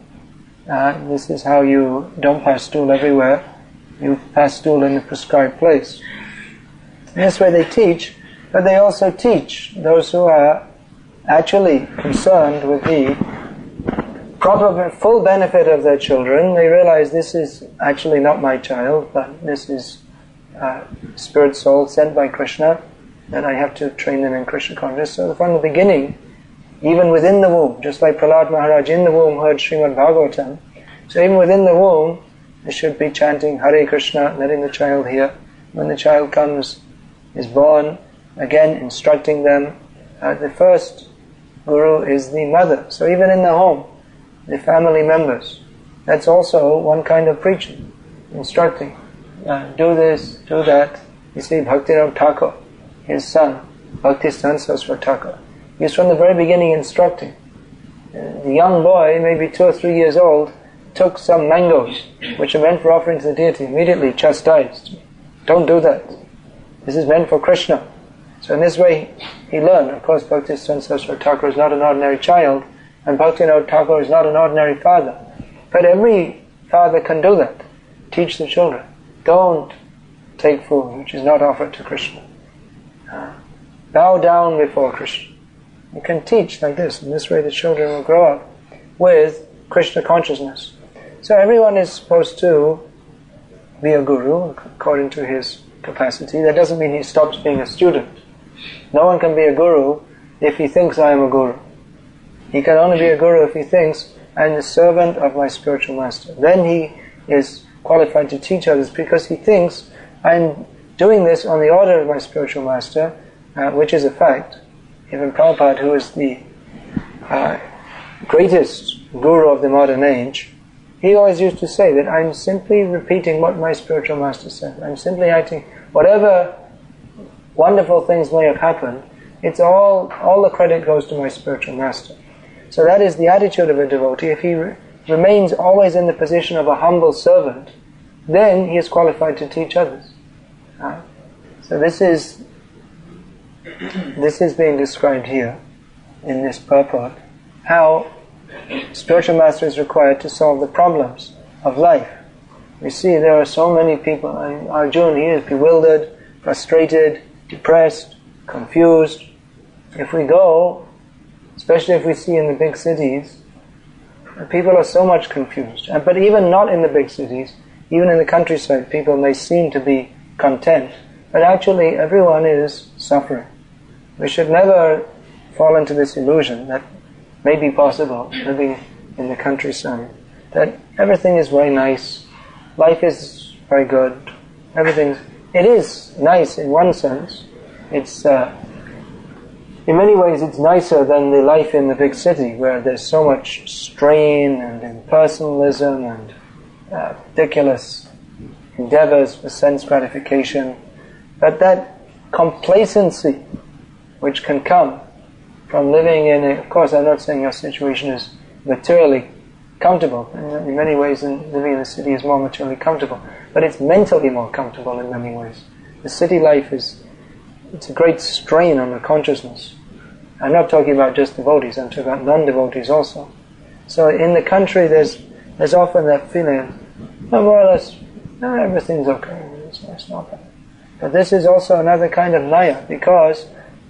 This is how you don't pass stool everywhere. You pass stool in the prescribed place. In this way they teach, but they also teach those who are actually concerned with the proper, full benefit of their children. They realize this is actually not my child, but this is spirit soul sent by Krishna, and I have to train them in Krishna consciousness. So from the beginning, even within the womb, just like Prahlad Maharaj in the womb heard Srimad Bhagavatam, so even within the womb, they should be chanting Hare Krishna, letting the child hear. When the child comes, is born, again instructing them. The first guru is the mother. So even in the home, the family members, that's also one kind of preaching, instructing. Do this, do that. You see Bhakti-Rav Thakur, his son, Bhakti-San Saraswat Thakur. He's from the very beginning instructing. The young boy, maybe 2 or 3 years old, took some mangoes, which are meant for offering to the deity, immediately chastised. Don't do that. This is meant for Krishna. So in this way, he learned. Of course, Bhakti-San Saraswat Thakur is not an ordinary child, and Bhakti-Rav Thakur is not an ordinary father. But every father can do that. Teach the children. Don't take food which is not offered to Krishna. Bow down before Krishna. You can teach like this. In this way the children will grow up with Krishna consciousness. So everyone is supposed to be a guru according to his capacity. That doesn't mean he stops being a student. No one can be a guru if he thinks I am a guru. He can only be a guru if he thinks I am the servant of my spiritual master. Then he is qualified to teach others because he thinks I am doing this on the order of my spiritual master, which is a fact. Even Prabhupada, who is the greatest guru of the modern age, he always used to say that I'm simply repeating what my spiritual master said. I'm simply acting, whatever wonderful things may have happened, it's all the credit goes to my spiritual master. So that is the attitude of a devotee. If he remains always in the position of a humble servant, then he is qualified to teach others. So this is being described here in this purport, how spiritual master is required to solve the problems of life. We see there are so many people. Arjuna, he is bewildered, frustrated, depressed, confused. If we go, especially if we see in the big cities, people are so much confused. But even not in the big cities, even in the countryside, people may seem to be content, but actually everyone is suffering. We should never fall into this illusion that may be possible living in the countryside, that everything is very nice, life is very good, it is nice in one sense. It's in many ways it's nicer than the life in the big city, where there's so much strain and impersonalism and ridiculous endeavors for sense gratification. But that complacency which can come from living in of course I'm not saying your situation is materially comfortable. In many ways living in the city is more materially comfortable, but it's mentally more comfortable in many ways. The city life it's a great strain on the consciousness. I'm not talking about just devotees, I'm talking about non-devotees also. So in the country there's often that feeling, more or less, everything's okay, it's not bad. But this is also another kind of naya, because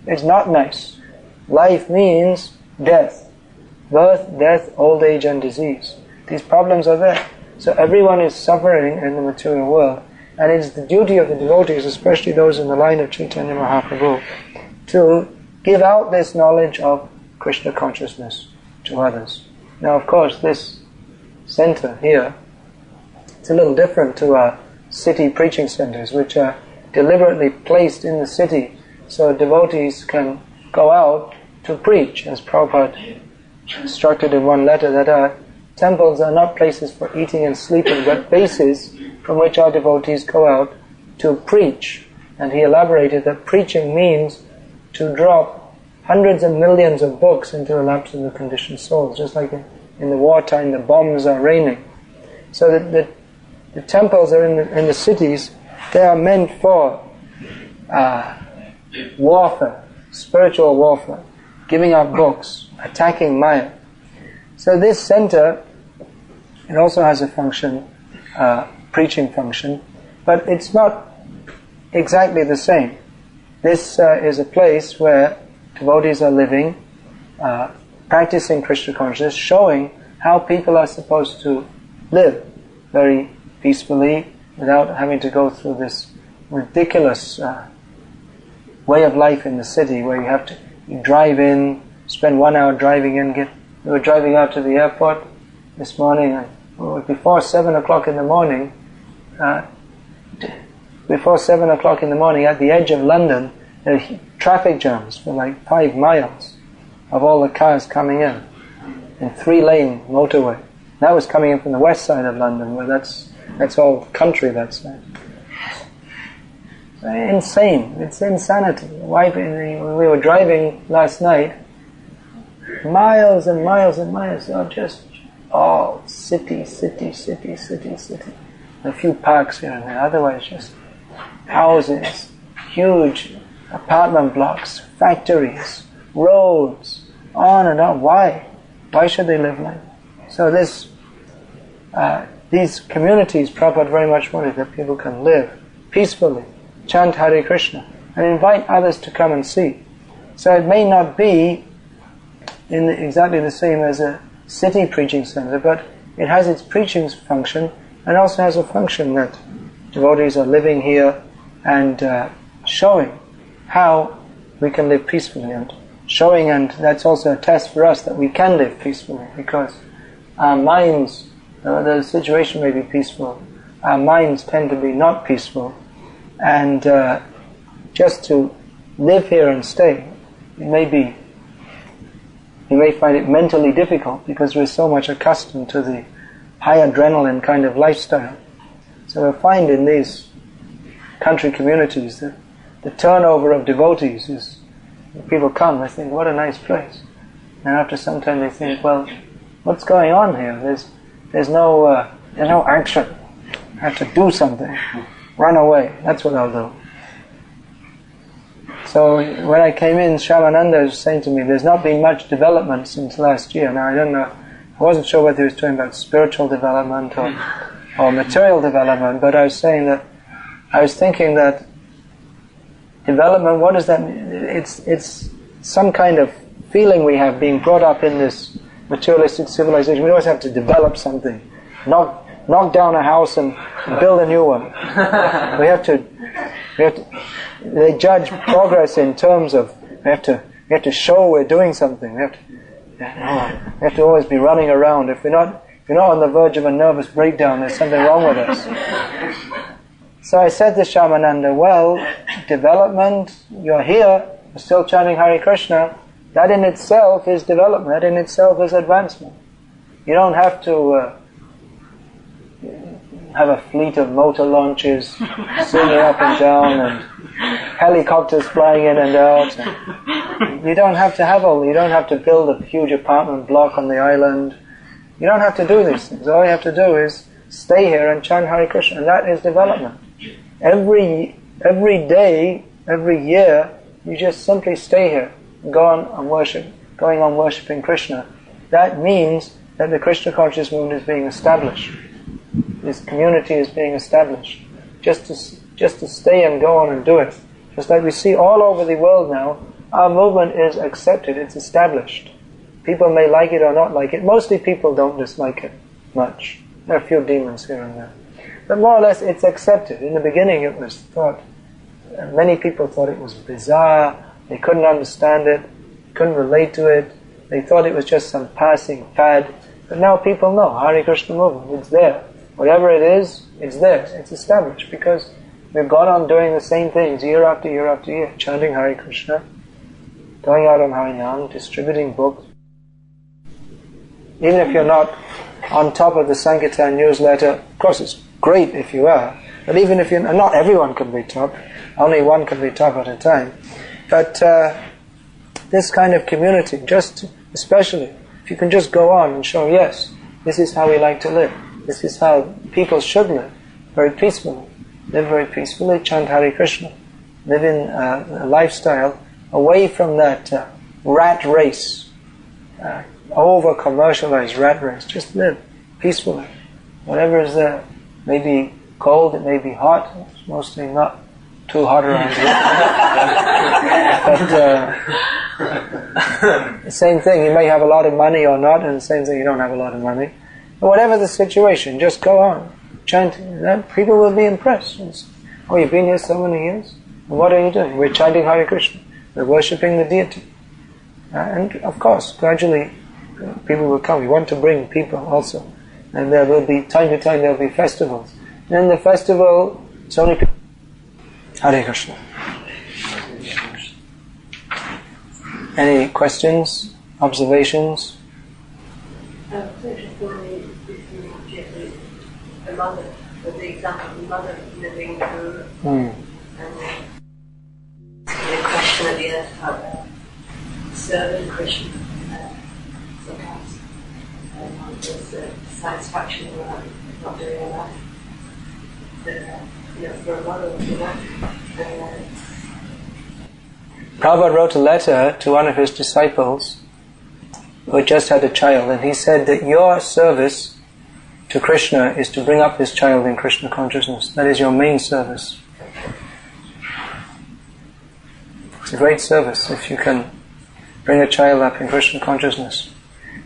it's not nice. Life means death. Birth, death, old age and disease. These problems are there. So everyone is suffering in the material world. And it is the duty of the devotees, especially those in the line of Chaitanya Mahaprabhu, to give out this knowledge of Krishna consciousness to others. Now of course this center here, it's a little different to our city preaching centers, which are deliberately placed in the city so devotees can go out to preach, as Prabhupada instructed in one letter, that our temples are not places for eating and sleeping, but bases from which our devotees go out to preach. And he elaborated that preaching means to drop hundreds of millions of books into the laps of the conditioned souls, just like in the wartime the bombs are raining. So that the temples are in the cities, they are meant for warfare, spiritual warfare. giving out books, attacking Maya. So this center, it also has a function, preaching function, but it's not exactly the same. This is a place where devotees are living, practicing Krishna consciousness, showing how people are supposed to live very peacefully without having to go through this ridiculous way of life in the city where you drive in, spend 1 hour driving in. We were driving out to the airport this morning, and before 7 o'clock in the morning, at the edge of London, there are traffic jams for like 5 miles of all the cars coming in 3-lane motorway. That was coming in from the west side of London, where that's all country that side. Insane. It's insanity. We were driving last night, miles and miles and miles of just all city. A few parks here and there. Otherwise, just houses, huge apartment blocks, factories, roads, on and on. Why? Why should they live like that? So these communities, Prabhupada very much wanted that people can live peacefully, chant Hare Krishna, and invite others to come and see. So it may not be exactly the same as a city preaching center, but it has its preaching function, and also has a function that devotees are living here and showing how we can live peacefully, and showing, and that's also a test for us that we can live peacefully, because our minds, the situation may be peaceful, our minds tend to be not peaceful, and just to live here and stay, you may find it mentally difficult because we're so much accustomed to the high adrenaline kind of lifestyle. So we find in these country communities that the turnover of devotees is, when people come, they think, what a nice place. And after some time they think, well, what's going on here? There's no action. I have to do something. Run away. That's what I'll do. So when I came in, Shyamananda was saying to me, there's not been much development since last year. Now I don't know, I wasn't sure whether he was talking about spiritual development or material development, but I was thinking that development, what does that mean? It's some kind of feeling we have being brought up in this materialistic civilization. We always have to develop something. Knock down a house and build a new one. We have to. They judge progress in terms of we have to show we're doing something. We have to always be running around. If you're not on the verge of a nervous breakdown, there's something wrong with us. So I said to Shyamananda, well, development, you're here, you're still chanting Hare Krishna, that in itself is development, that in itself is advancement. You don't have to have a fleet of motor launches zooming up and down and helicopters flying in and out. You don't have to you don't have to build a huge apartment block on the island. You don't have to do these things. All you have to do is stay here and chant Hare Krishna, and that is development. Every day, every year, you just simply stay here, going on worshipping Krishna. That means that the Krishna conscious movement is being established. This community is being established. Just to stay and go on and do it. Just like we see all over the world now, our movement is accepted, it's established. People may like it or not like it. Mostly people don't dislike it much. There are a few demons here and there. But more or less it's accepted. In the beginning it was thought, many people thought it was bizarre, they couldn't understand it, couldn't relate to it, they thought it was just some passing fad. But now people know, Hare Krishna movement, it's there. Whatever it is, it's there, it's established, because we've gone on doing the same things year after year after year, chanting Hare Krishna, going out on Harinam, distributing books. Even if you're not on top of the Sankirtan newsletter, of course it's great if you are, but even if you're not, everyone can be top, only one can be top at a time. But this kind of community, just especially, if you can just go on and show, yes, this is how we like to live, this is how people should live, very peacefully, chant Hare Krishna, live in a lifestyle away from that rat race, over-commercialized rat race. Just live peacefully. Whatever is there, may be cold, it may be hot, it's mostly not too hot around here. But the same thing, you may have a lot of money or not, and the same thing, you don't have a lot of money. But whatever the situation, just go on, chanting. Then people will be impressed. Oh, you've been here so many years? And what are you doing? We're chanting Hare Krishna. We're worshipping the deity. And of course, gradually, people will come. We want to bring people also. And there will be, time to time, there will be festivals. And in the festival, so many people. Hare Krishna. Any questions, observations? The mother, the example of the mother living through, and the question at the end of serving Krishna, sometimes there's satisfaction around not doing enough. For a mother, Prabhupada wrote a letter to one of his disciples who had just had a child, and he said that your service to Krishna is to bring up this child in Krishna consciousness. That is your main service. It's a great service if you can bring a child up in Krishna consciousness.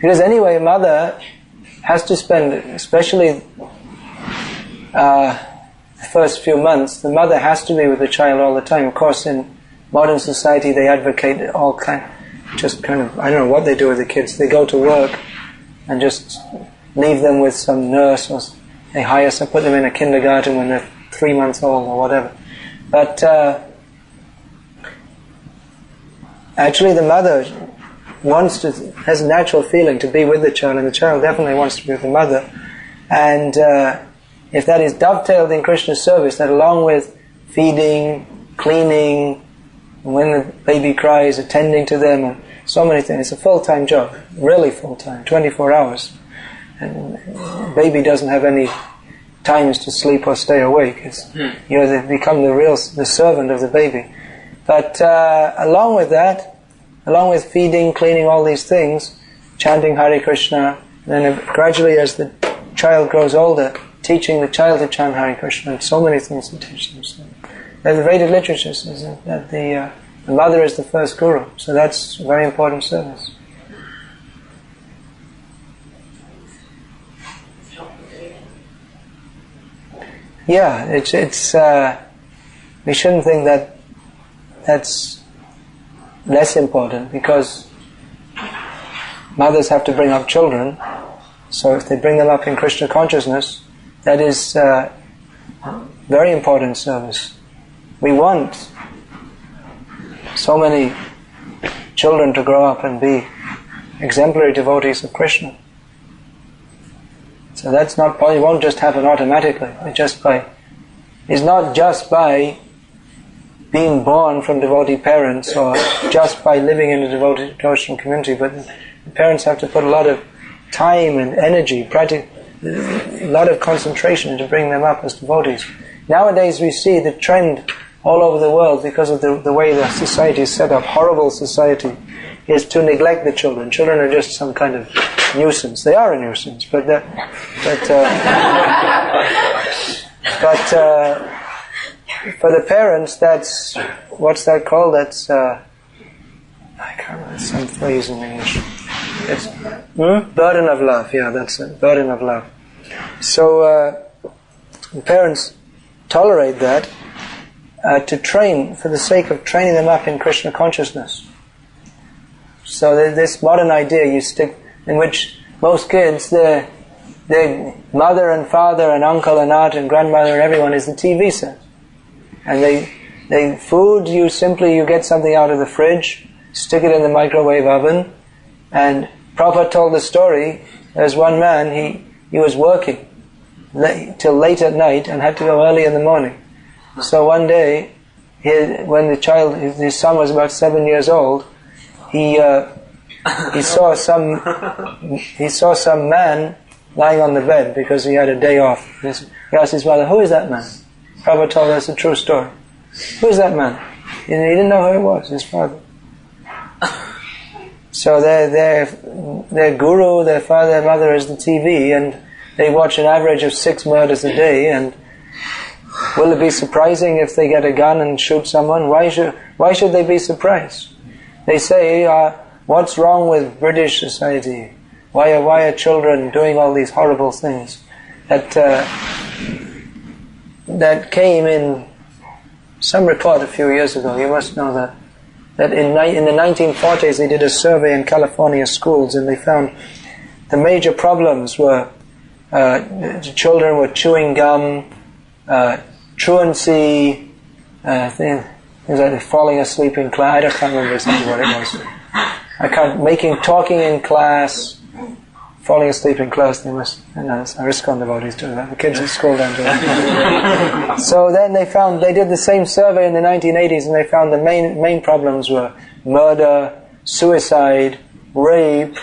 Because anyway, a mother has to spend, especially the first few months, the mother has to be with the child all the time. Of course, in modern society, they advocate I don't know what they do with the kids. They go to work and just leave them with some nurse, or they hire some, put them in a kindergarten when they're 3 months old or whatever. But actually the mother has a natural feeling to be with the child, and the child definitely wants to be with the mother. And if that is dovetailed in Krishna's service, that along with feeding, cleaning, when the baby cries, attending to them, and so many things, it's a full-time job, really full-time, 24 hours. And baby doesn't have any times to sleep or stay awake. You become the servant of the baby. But along with that, along with feeding, cleaning, all these things, chanting Hare Krishna, then gradually as the child grows older, teaching the child to chant Hare Krishna, and so many things to teach them. So, the Vedic literature says that the mother is the first guru, so that's a very important service. Yeah, it's we shouldn't think that that's less important, because mothers have to bring up children, so if they bring them up in Krishna consciousness, that is very important service. We want so many children to grow up and be exemplary devotees of Krishna. So that's not possible. It won't just happen automatically. It's not just by being born from devotee parents or just by living in a devotional community, but the parents have to put a lot of time and energy, a lot of concentration to bring them up as devotees. Nowadays we see the trend all over the world, because of the way the society is set up, horrible society, is to neglect the children. Children are just some kind of nuisance. They are a nuisance, but for the parents, that's, what's that called? That's I can't remember, some phrase in English. It's burden of love. Yeah, that's it. Burden of love. So parents tolerate that to train, for the sake of training them up in Krishna consciousness. So this modern idea in which most kids, their mother and father and uncle and aunt and grandmother and everyone is the TV set. And food, you get something out of the fridge, stick it in the microwave oven, and Prabhupada told the story. There's one man, he was working till late at night and had to go early in the morning. So one day, when his son was about 7 years old, he saw some man lying on the bed because he had a day off. He asked his mother, "Who is that man?" Prabhupada told us a true story. "Who is that man?" He didn't know who it was, his father. So their guru, their father, their mother is the TV, and they watch an average of 6 murders a day. And will it be surprising if they get a gun and shoot someone? Why should they be surprised? They say, what's wrong with British society? Why are children doing all these horrible things? That came in some report a few years ago. You must know that in the 1940s they did a survey in California schools, and they found the major problems were the children were chewing gum, truancy, things like falling asleep in class. I can't remember exactly what it was. Talking in class, falling asleep in class. They must. I respond about he's doing that. The kids at school don't do that. So then they did the same survey in the 1980s, and they found the main problems were murder, suicide, rape,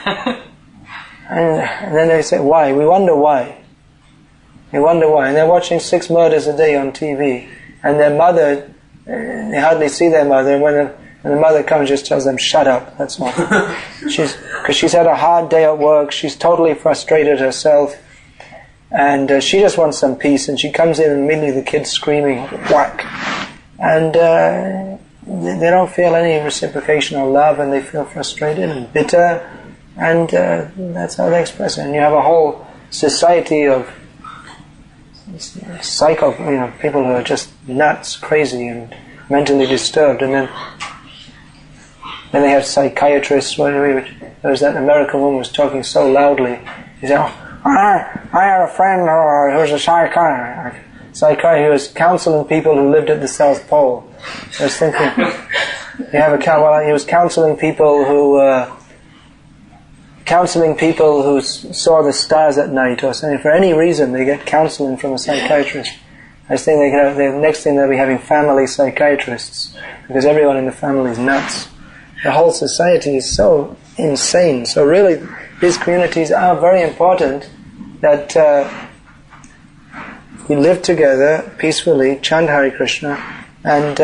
and then they said, why? We wonder why. And they're watching 6 murders a day on TV, and their mother, they hardly see their mother, and when the mother comes, just tells them, shut up, that's all. Because she's had a hard day at work, she's totally frustrated herself, and she just wants some peace, and she comes in and immediately the kid's screaming, whack. And they don't feel any reciprocation or love, and they feel frustrated and bitter, and that's how they express it. And you have a whole society of people who are just nuts, crazy, and mentally disturbed. And then they have psychiatrists. There was that American woman who was talking so loudly. She said, I had a friend who was a psychiatrist who was counseling people who lived at the South Pole. I was thinking, he was counseling people who saw the stars at night or something. For any reason, they get counseling from a psychiatrist. I was thinking the next thing they'll be having family psychiatrists, because everyone in the family is nuts. The whole society is so insane. So really, these communities are very important, that we live together peacefully, chant Hare Krishna, and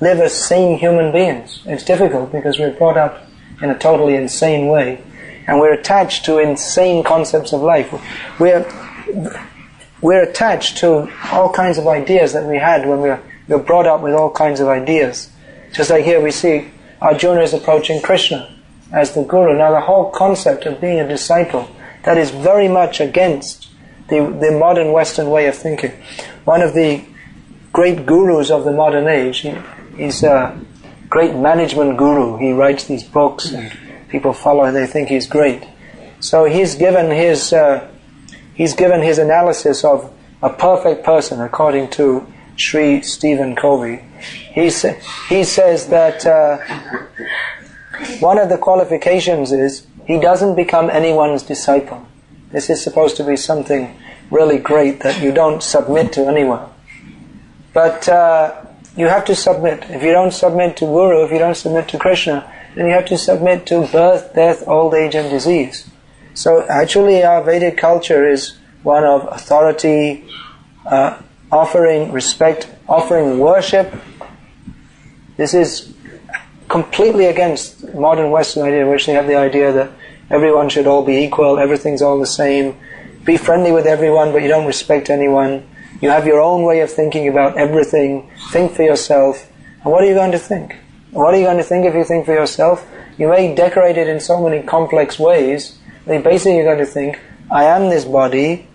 live as sane human beings. It's difficult because we're brought up in a totally insane way, and we're attached to insane concepts of life. We're attached to all kinds of ideas that we had when we were brought up with all kinds of ideas. Just like here we see Arjuna is approaching Krishna as the guru. Now the whole concept of being a disciple, that is very much against the modern Western way of thinking. One of the great gurus of the modern age, he's a great management guru. He writes these books and people follow him, they think he's great. So he's given his analysis of a perfect person according to Sri Stephen Covey. He says that one of the qualifications is he doesn't become anyone's disciple. This is supposed to be something really great, that you don't submit to anyone. But you have to submit. If you don't submit to Guru, if you don't submit to Krishna, then you have to submit to birth, death, old age and disease. So actually our Vedic culture is one of authority, offering respect, offering worship. This is completely against modern Western idea, in which they have the idea that everyone should all be equal, everything's all the same. Be friendly with everyone, but you don't respect anyone. You have your own way of thinking about everything. Think for yourself. And what are you going to think? What are you going to think if you think for yourself? You may decorate it in so many complex ways that basically you're going to think, I am this body,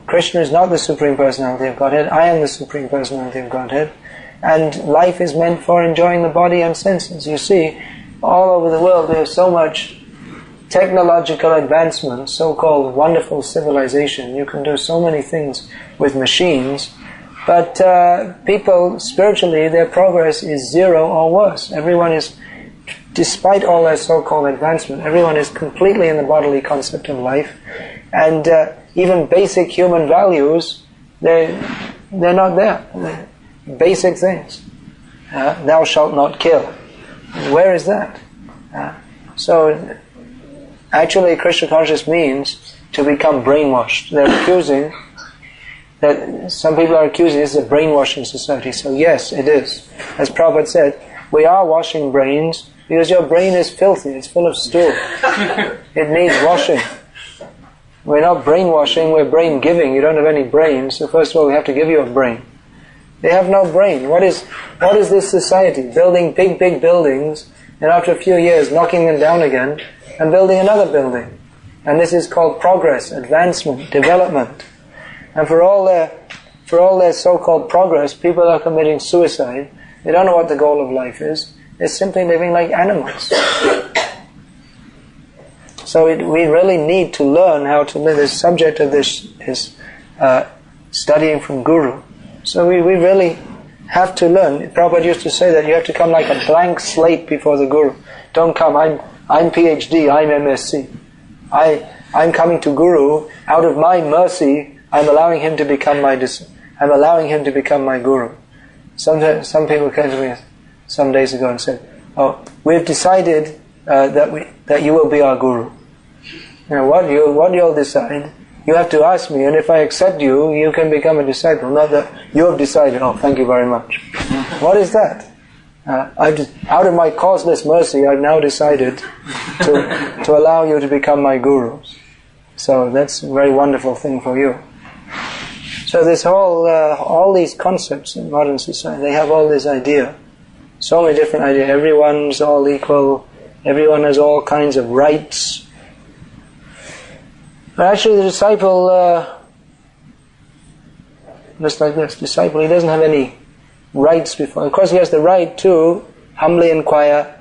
Krishna is not the Supreme Personality of Godhead, I am the Supreme Personality of Godhead, and life is meant for enjoying the body and senses. You see, all over the world there is so much technological advancement, so-called wonderful civilization. You can do so many things with machines, but people, spiritually, their progress is zero or worse. Everyone is, despite all their so-called advancement, everyone is completely in the bodily concept of life, and even basic human values, they're not there. Basic things. Thou shalt not kill. Where is that? So actually Krishna consciousness means to become brainwashed. They're accusing that some people are accusing this is a brainwashing society. So yes, it is. As Prabhupada said, we are washing brains Because your brain is filthy, it's full of stool. It needs washing. We're not brainwashing, we're brain giving. You don't have any brain, so first of all we have to give you a brain. They have no brain. What is this society? Building big buildings, and after a few years knocking them down again, and building another building. And this is called progress, advancement, development. And for all their so-called progress, people are committing suicide. They don't know what the goal of life is. They're simply living like animals. So we really need to learn how to live. The subject of this is studying from Guru. So we really have to learn. Prabhupada used to say that you have to come like a blank slate before the Guru. Don't come, I'm PhD, I'm MSc. I'm coming to Guru. Out of my mercy, I'm allowing him to become my disciple. I'm allowing him to become my Guru. Some people came to me some days ago and said, "Oh, we've decided that you will be our Guru." Now, what you'll decide, you have to ask me, and if I accept you, you can become a disciple. Not that you have decided. Oh, thank you very much. What is that? Out of my causeless mercy, I've now decided to allow you to become my Guru. So that's a very wonderful thing for you. So this all these concepts in modern society, they have all this idea. So many different ideas. Everyone's all equal. Everyone has all kinds of rights. But actually the disciple, just like this, disciple, he doesn't have any rights before. Of course he has the right to humbly inquire,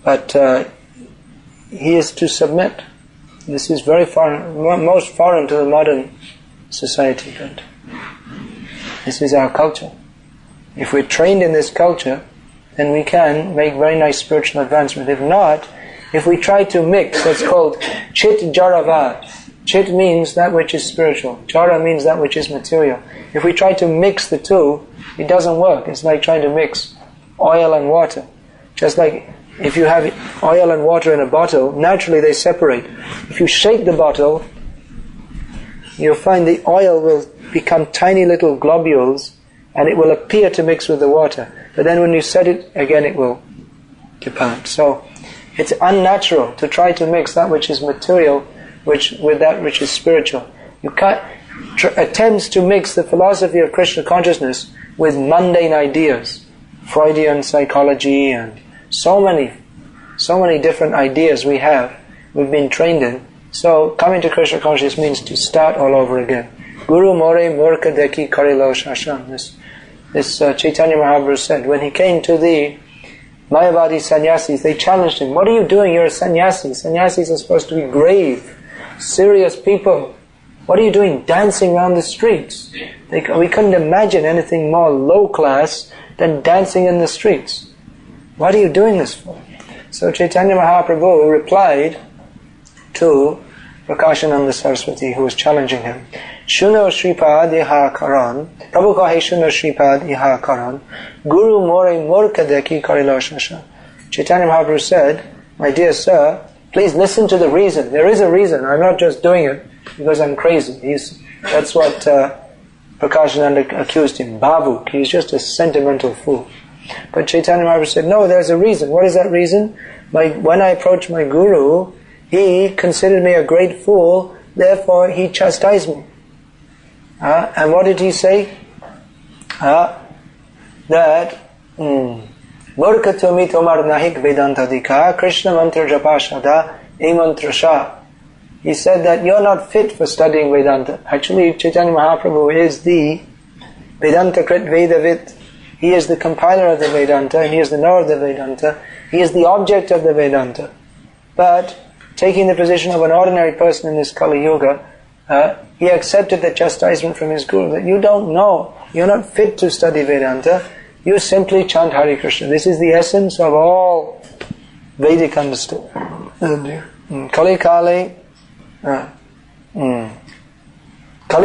but he is to submit. This is very foreign, most foreign to the modern society. But this is our culture. If we're trained in this culture, then we can make very nice spiritual advancement. If not, if we try to mix, that's called chit jaravad. Chit means that which is spiritual. Jara means that which is material. If we try to mix the two, it doesn't work. It's like trying to mix oil and water. Just like if you have oil and water in a bottle, naturally they separate. If you shake the bottle, you'll find the oil will become tiny little globules and it will appear to mix with the water. But then when you set it again, it will depart. So it's unnatural to try to mix that which is material with that which is spiritual. You can't attempts to mix the philosophy of Krishna consciousness with mundane ideas, Freudian psychology, and so many different ideas we've been trained in. So coming to Krishna consciousness means to start all over again. Guru more murka deki karilo shashan. This Chaitanya Mahaprabhu said, when he came to the Mayavadi sannyasis, they challenged him, "What are you doing? You're a sannyasi. Sannyasis are supposed to be grave, serious people. What are you doing dancing around the streets?" We couldn't imagine anything more low class than dancing in the streets. What are you doing this for? So Chaitanya Mahaprabhu replied to Prakashananda Saraswati, who was challenging him, "Shuno Shripad iha karan, Prabhu kahe Shuno Shripad iha karan, Guru more murka deki karilo shasha." Chaitanya Mahaprabhu said, "My dear sir, please listen to the reason. There is a reason. I'm not just doing it because I'm crazy." That's what Prakashananda accused him, Bhavuk. He's just a sentimental fool. But Chaitanya Mahaprabhu said, "No, there's a reason." What is that reason? When I approached my Guru, he considered me a great fool, therefore he chastised me. And what did he say? That Murka tumi tomar nahik vedanta dika Krishna mantra japashada e mantra sha. He said that you're not fit for studying Vedanta. Actually, Chaitanya Mahaprabhu is the Vedanta Krit Vedavit. He is the compiler of the Vedanta, and he is the knower of the Vedanta. He is the object of the Vedanta. But taking the position of an ordinary person in this Kali Yuga, he accepted the chastisement from his Guru that you don't know, you're not fit to study Vedanta, you simply chant Hare Krishna. This is the essence of all Vedic understanding. Kali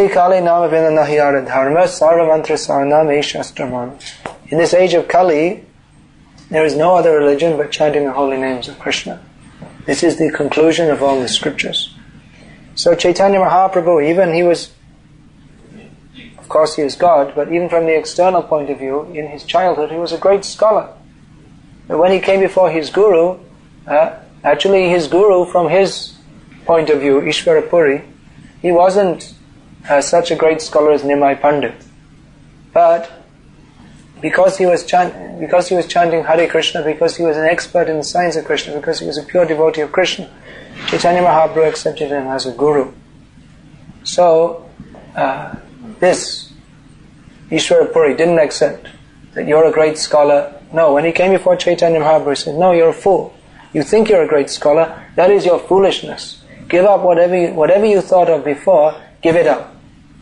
Kali nama vina nahiyara dharma sarva mantra sarnam e shastraman. In this age of Kali, there is no other religion but chanting the holy names of Krishna. This is the conclusion of all the scriptures. So Chaitanya Mahaprabhu, even he was, of course he is God, but even from the external point of view, in his childhood he was a great scholar. when he came before his guru, actually his guru, from his point of view, Ishvara Puri, he wasn't such a great scholar as Nimai Pandit. But because he was chanting Hare Krishna, because he was an expert in the science of Krishna, because he was a pure devotee of Krishna, Chaitanya Mahaprabhu accepted him as a guru. So, this Ishvara Puri didn't accept that you're a great scholar. No, when he came before Chaitanya Mahaprabhu, he said, no, you're a fool. You think you're a great scholar, that is your foolishness. Give up whatever you thought of before, give it up.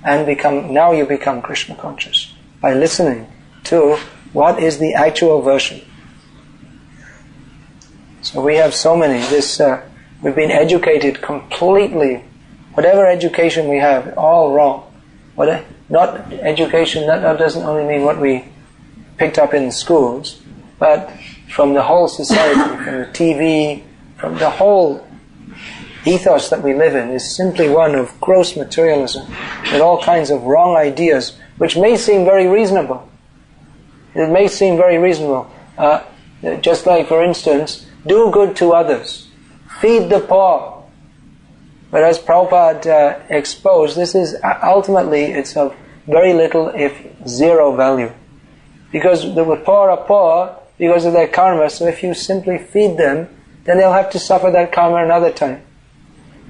And now you become Krishna conscious by listening to what is the actual version. So we have so many, we've been educated completely, whatever education we have, all wrong. Not education, that doesn't only mean what we picked up in schools, but from the whole society, from the TV, from the whole ethos that we live in is simply one of gross materialism, with all kinds of wrong ideas, which may seem very reasonable. It may seem very reasonable. Just like, for instance, do good to others. Feed the poor. But as Prabhupada exposed, this is ultimately, it's of very little, if zero value. Because the poor are poor because of their karma, so if you simply feed them, then they'll have to suffer that karma another time.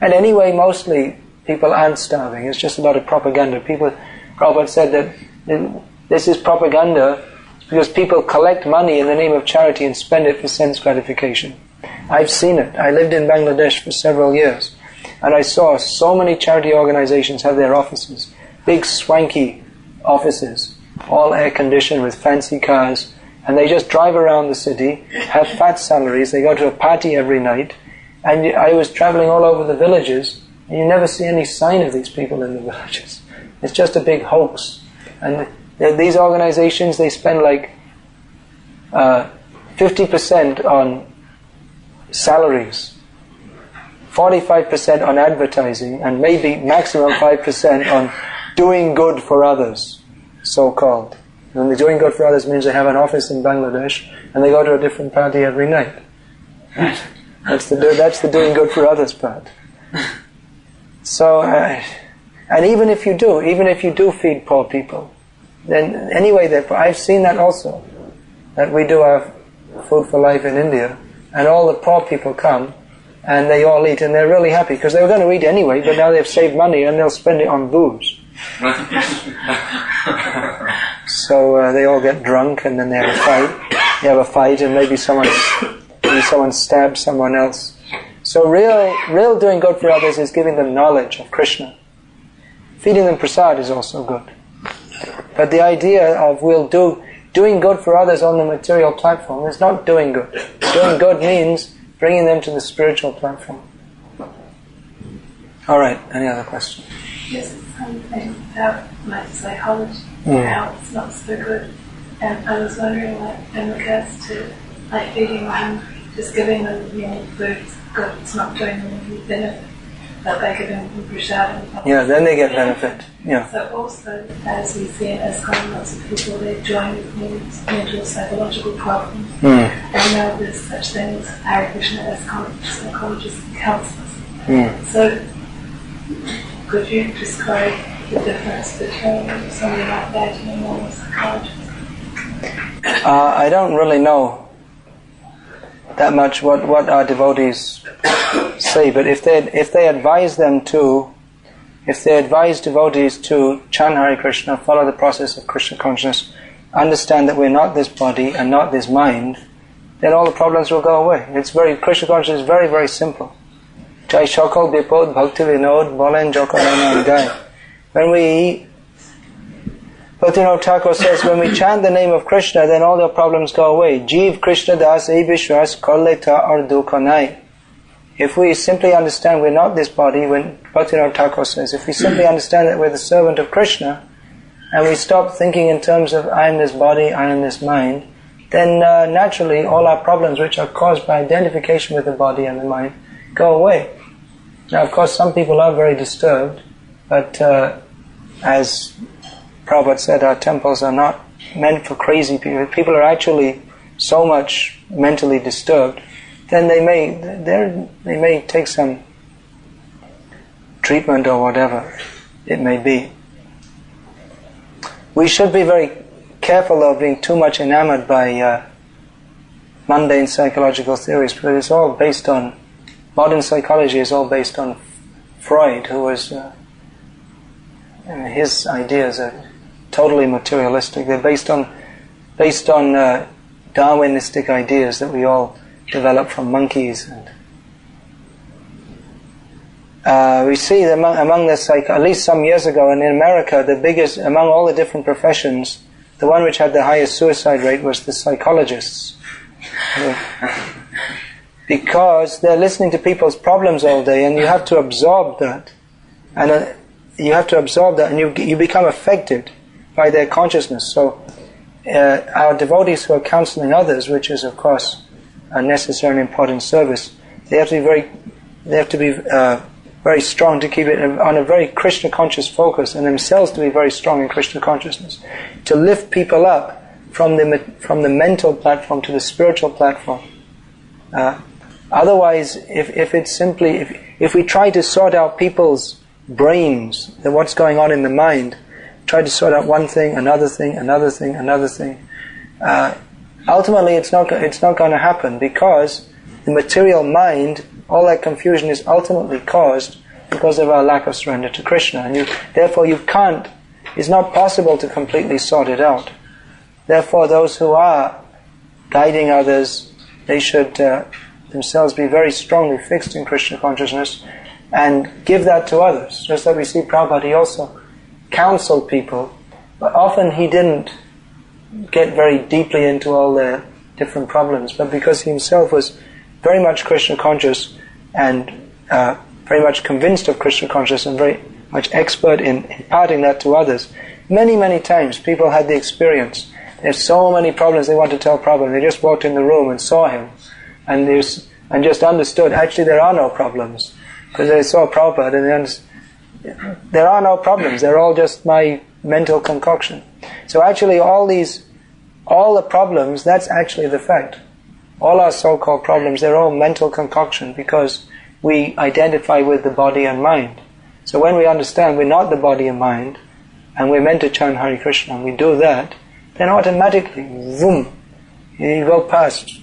And anyway, mostly people aren't starving. It's just a lot of propaganda. Prabhupada said that this is propaganda because people collect money in the name of charity and spend it for sense gratification. I've seen it. I lived in Bangladesh for several years, and I saw so many charity organizations have their offices, big swanky offices, all air-conditioned with fancy cars, and they just drive around the city, have fat salaries, they go to a party every night, and I was traveling all over the villages, and you never see any sign of these people in the villages. It's just a big hoax. And these organizations, they spend like 50% on salaries, 45% on advertising, and maybe maximum 5% on doing good for others, so-called. And the doing good for others means they have an office in Bangladesh and they go to a different party every night. That's the doing good for others part. So, and even if you do feed poor people, then anyway, I've seen that also. That we do have food for life in India, and all the poor people come, and they all eat, and they're really happy, because they were going to eat anyway, but now they've saved money, and they'll spend it on booze. So they all get drunk, and then they have a fight. They have a fight, and maybe someone stabs someone else. So real doing good for others is giving them knowledge of Krishna. Feeding them prasad is also good. But the idea of doing good for others on the material platform is not doing good. Doing good means bringing them to the spiritual platform. All right, any other questions? Yes, something about like psychology, how it's not so good. And I was wondering, like, in regards to like feeding the hungry, just giving them food is good, it's not doing them any benefit. But by giving them prasad, then they get benefit. Yeah. So also, as we see in ISKCON, lots of people, they join with mental psychological problems. And now there's such things as Hare Krishna ISKCON, psychologists and counselors. So, could you describe the difference between somebody like that and a normal psychologist? I don't really know that much what our devotees say, but if they advise devotees to chant Hare Krishna, follow the process of Krishna consciousness, understand that we're not this body and not this mind, then all the problems will go away. Krishna consciousness is very, very simple. Jai Shokal Bipod Bhakti Vinod Bolen Jokalana Gai. Bhaktivinoda Thakur says, when we chant the name of Krishna, then all the problems go away. Jeev Krishna Das E Vishwas Kolleta or Dukhanai. If we simply understand we're not this body, when Bhaktivinoda Thakur says, if we simply understand that we're the servant of Krishna, and we stop thinking in terms of I am this body, I am this mind, then naturally all our problems which are caused by identification with the body and the mind go away. Now of course some people are very disturbed, but as Prabhupada said, our temples are not meant for crazy people. People are actually so much mentally disturbed, then they may take some treatment or whatever it may be. We should be very careful of being too much enamored by mundane psychological theories, because it's all based on, modern psychology is all based on Freud, who was, his ideas are totally materialistic. They're based on Darwinistic ideas that we all developed from monkeys. And we see that among the at least some years ago, and in America, the biggest among all the different professions, the one which had the highest suicide rate was the psychologists, because they're listening to people's problems all day, and you have to absorb that, and you become affected by their consciousness. So our devotees who are counseling others, which is of course a necessary and important service, they have to be very strong to keep it on a very Krishna conscious focus, and themselves to be very strong in Krishna consciousness, to lift people up from the mental platform to the spiritual platform. Otherwise, if we try to sort out people's brains, what's going on in the mind, try to sort out one thing, another thing, ultimately it's not going to happen, because the material mind, all that confusion is ultimately caused because of our lack of surrender to Krishna, and therefore it's not possible to completely sort it out. Therefore, those who are guiding others, they should themselves be very strongly fixed in Krishna consciousness and give that to others. Just like we see Prabhupada, he also counseled people, but often he didn't get very deeply into all their different problems, but because he himself was very much Krishna conscious and very much convinced of Krishna consciousness and very much expert in imparting that to others, many times people had the experience. They have so many problems they want to tell Prabhupada. They just walked in the room and saw him, and just understood actually there are no problems, because they saw Prabhupada and they understood there are no problems. They're all just my mental concoction. So actually all the problems, that's actually the fact. All our so-called problems, they're all mental concoction, because we identify with the body and mind. So when we understand we're not the body and mind, and we're meant to chant Hare Krishna, and we do that, then automatically, boom, you go past.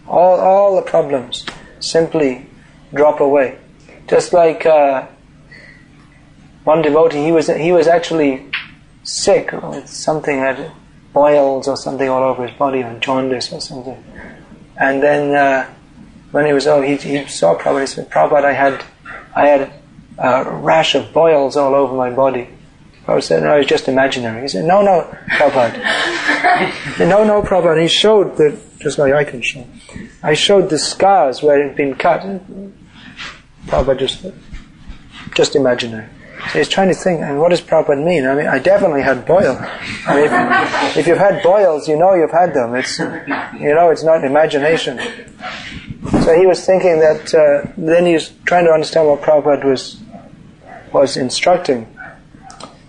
All the problems simply drop away. Just like one devotee, he was actually sick with something, had boils or something all over his body, or jaundice or something. And then when he was ill, he saw Prabhupada. He said, "Prabhupada, I had a rash of boils all over my body." Prabhupada said, "No, it's just imaginary." He said, "No, Prabhupada." He said, No, Prabhupada. He showed just like I can show. I showed the scars where it had been cut. Prabhupada just imaginary. So he's trying to think, and what does Prabhupada mean? I mean, I definitely had boils. I mean, if you've had boils, you know you've had them. It's not imagination. So he was thinking that, then he was trying to understand what Prabhupada was instructing.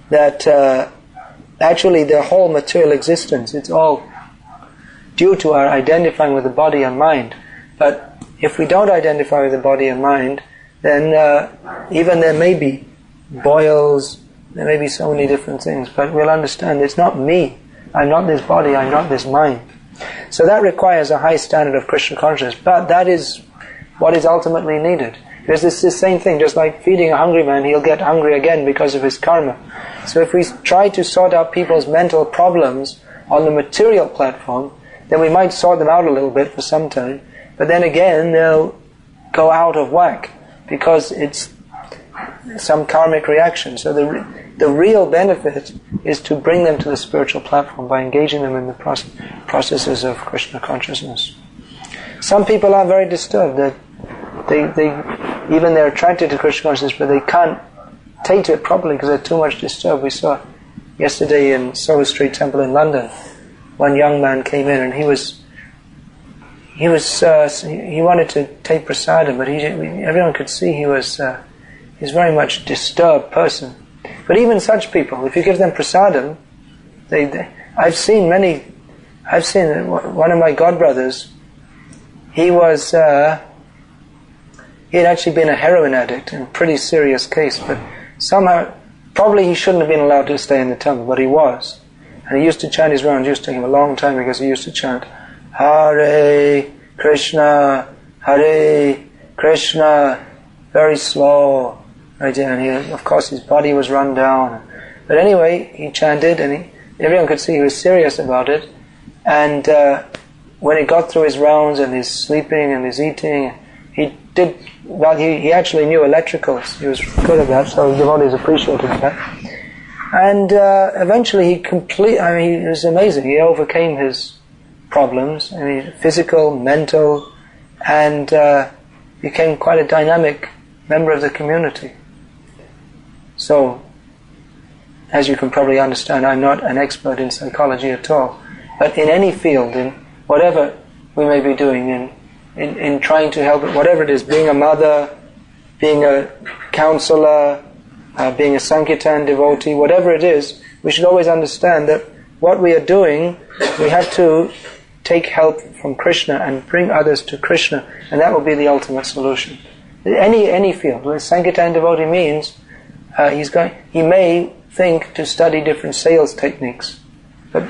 That actually the whole material existence, it's all due to our identifying with the body and mind. But if we don't identify with the body and mind, then even there may be boils, there may be so many different things, but we'll understand it's not me. I'm not this body, I'm not this mind. So that requires a high standard of Krishna consciousness, but that is what is ultimately needed. Because it's the same thing, just like feeding a hungry man, he'll get hungry again because of his karma. So if we try to sort out people's mental problems on the material platform, then we might sort them out a little bit for some time, but then again they'll go out of whack because it's some karmic reaction. So the real benefit is to bring them to the spiritual platform by engaging them in the processes of Krishna consciousness. Some people are very disturbed that they're attracted to Krishna consciousness, but they can't take to it properly because they're too much disturbed. We saw yesterday in Soho Street Temple in London, one young man came in and he wanted to take prasadam, but everyone could see he's very much disturbed person. But even such people, if you give them prasadam, I've seen many I've seen it. One of my godbrothers, he had actually been a heroin addict in a pretty serious case, but somehow, probably he shouldn't have been allowed to stay in the temple, but he was. And he used to chant his rounds. It used to take him a long time because he used to chant Hare Krishna, Hare Krishna, very slow. Right? And of course his body was run down. But anyway, he chanted and everyone could see he was serious about it. And when he got through his rounds and his sleeping and his eating, he actually knew electricals. He was good at that, so devotees appreciated that. And eventually it was amazing. He overcame his problems, physical, mental, and became quite a dynamic member of the community. So, as you can probably understand, I'm not an expert in psychology at all. But in any field, in whatever we may be doing, in trying to help it, whatever it is, being a mother, being a counselor, being a Sankirtan devotee, whatever it is, we should always understand that what we are doing, we have to take help from Krishna and bring others to Krishna, and that will be the ultimate solution. Any field. What a Sankirtan devotee means, he may think to study different sales techniques, but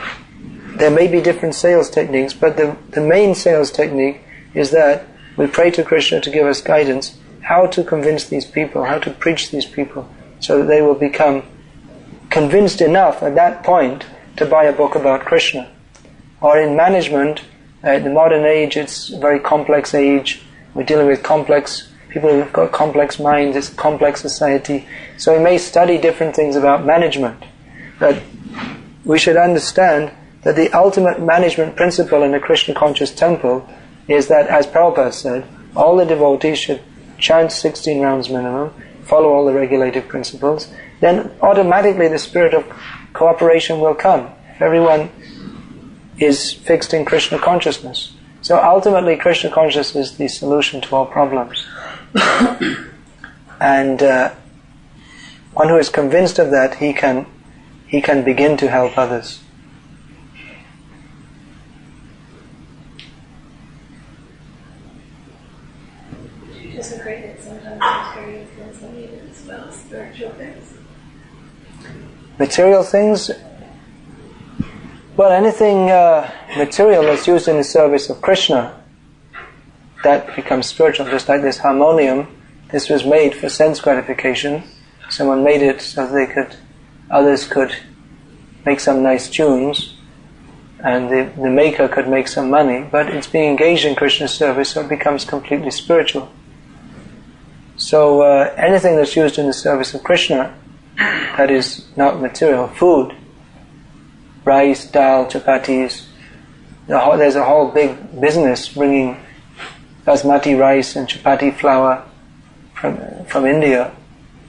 there may be different sales techniques, but the main sales technique is that we pray to Krishna to give us guidance how to convince these people, how to preach these people, so that they will become convinced enough at that point to buy a book about Krishna. Or in management, the modern age, it's a very complex age. We're dealing with complex people who've got complex minds, it's a complex society. So we may study different things about management. But we should understand that the ultimate management principle in a Krishna conscious temple is that, as Prabhupada said, all the devotees should chant 16 rounds minimum, follow all the regulated principles, then automatically the spirit of cooperation will come if everyone is fixed in Krishna consciousness. So ultimately Krishna consciousness is the solution to all problems. And one who is convinced of that, he can begin to help others. Do you disagree that sometimes material things are needed as well as spiritual things? Material things? Well, anything material that's used in the service of Krishna, that becomes spiritual. Just like this harmonium, this was made for sense gratification. Someone made it so others could make some nice tunes, and the maker could make some money, but it's being engaged in Krishna's service, so it becomes completely spiritual. So anything that's used in the service of Krishna that is not material, food, rice, dal, chapatis, there's a whole big business bringing basmati rice and chapati flour from India.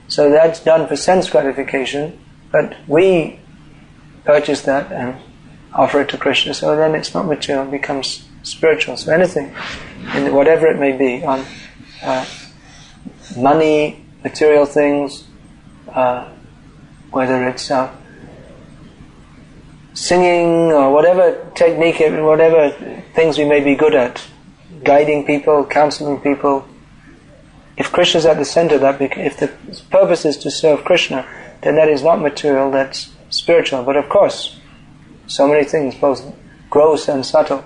So that's done for sense gratification, but we purchase that and offer it to Krishna, so then it's not material, it becomes spiritual. So anything, whatever it may be, on money, material things, whether it's singing or whatever technique, whatever things we may be good at, guiding people, counseling people. If Krishna is at the center, if the purpose is to serve Krishna, then that is not material, that's spiritual. But of course, so many things, both gross and subtle,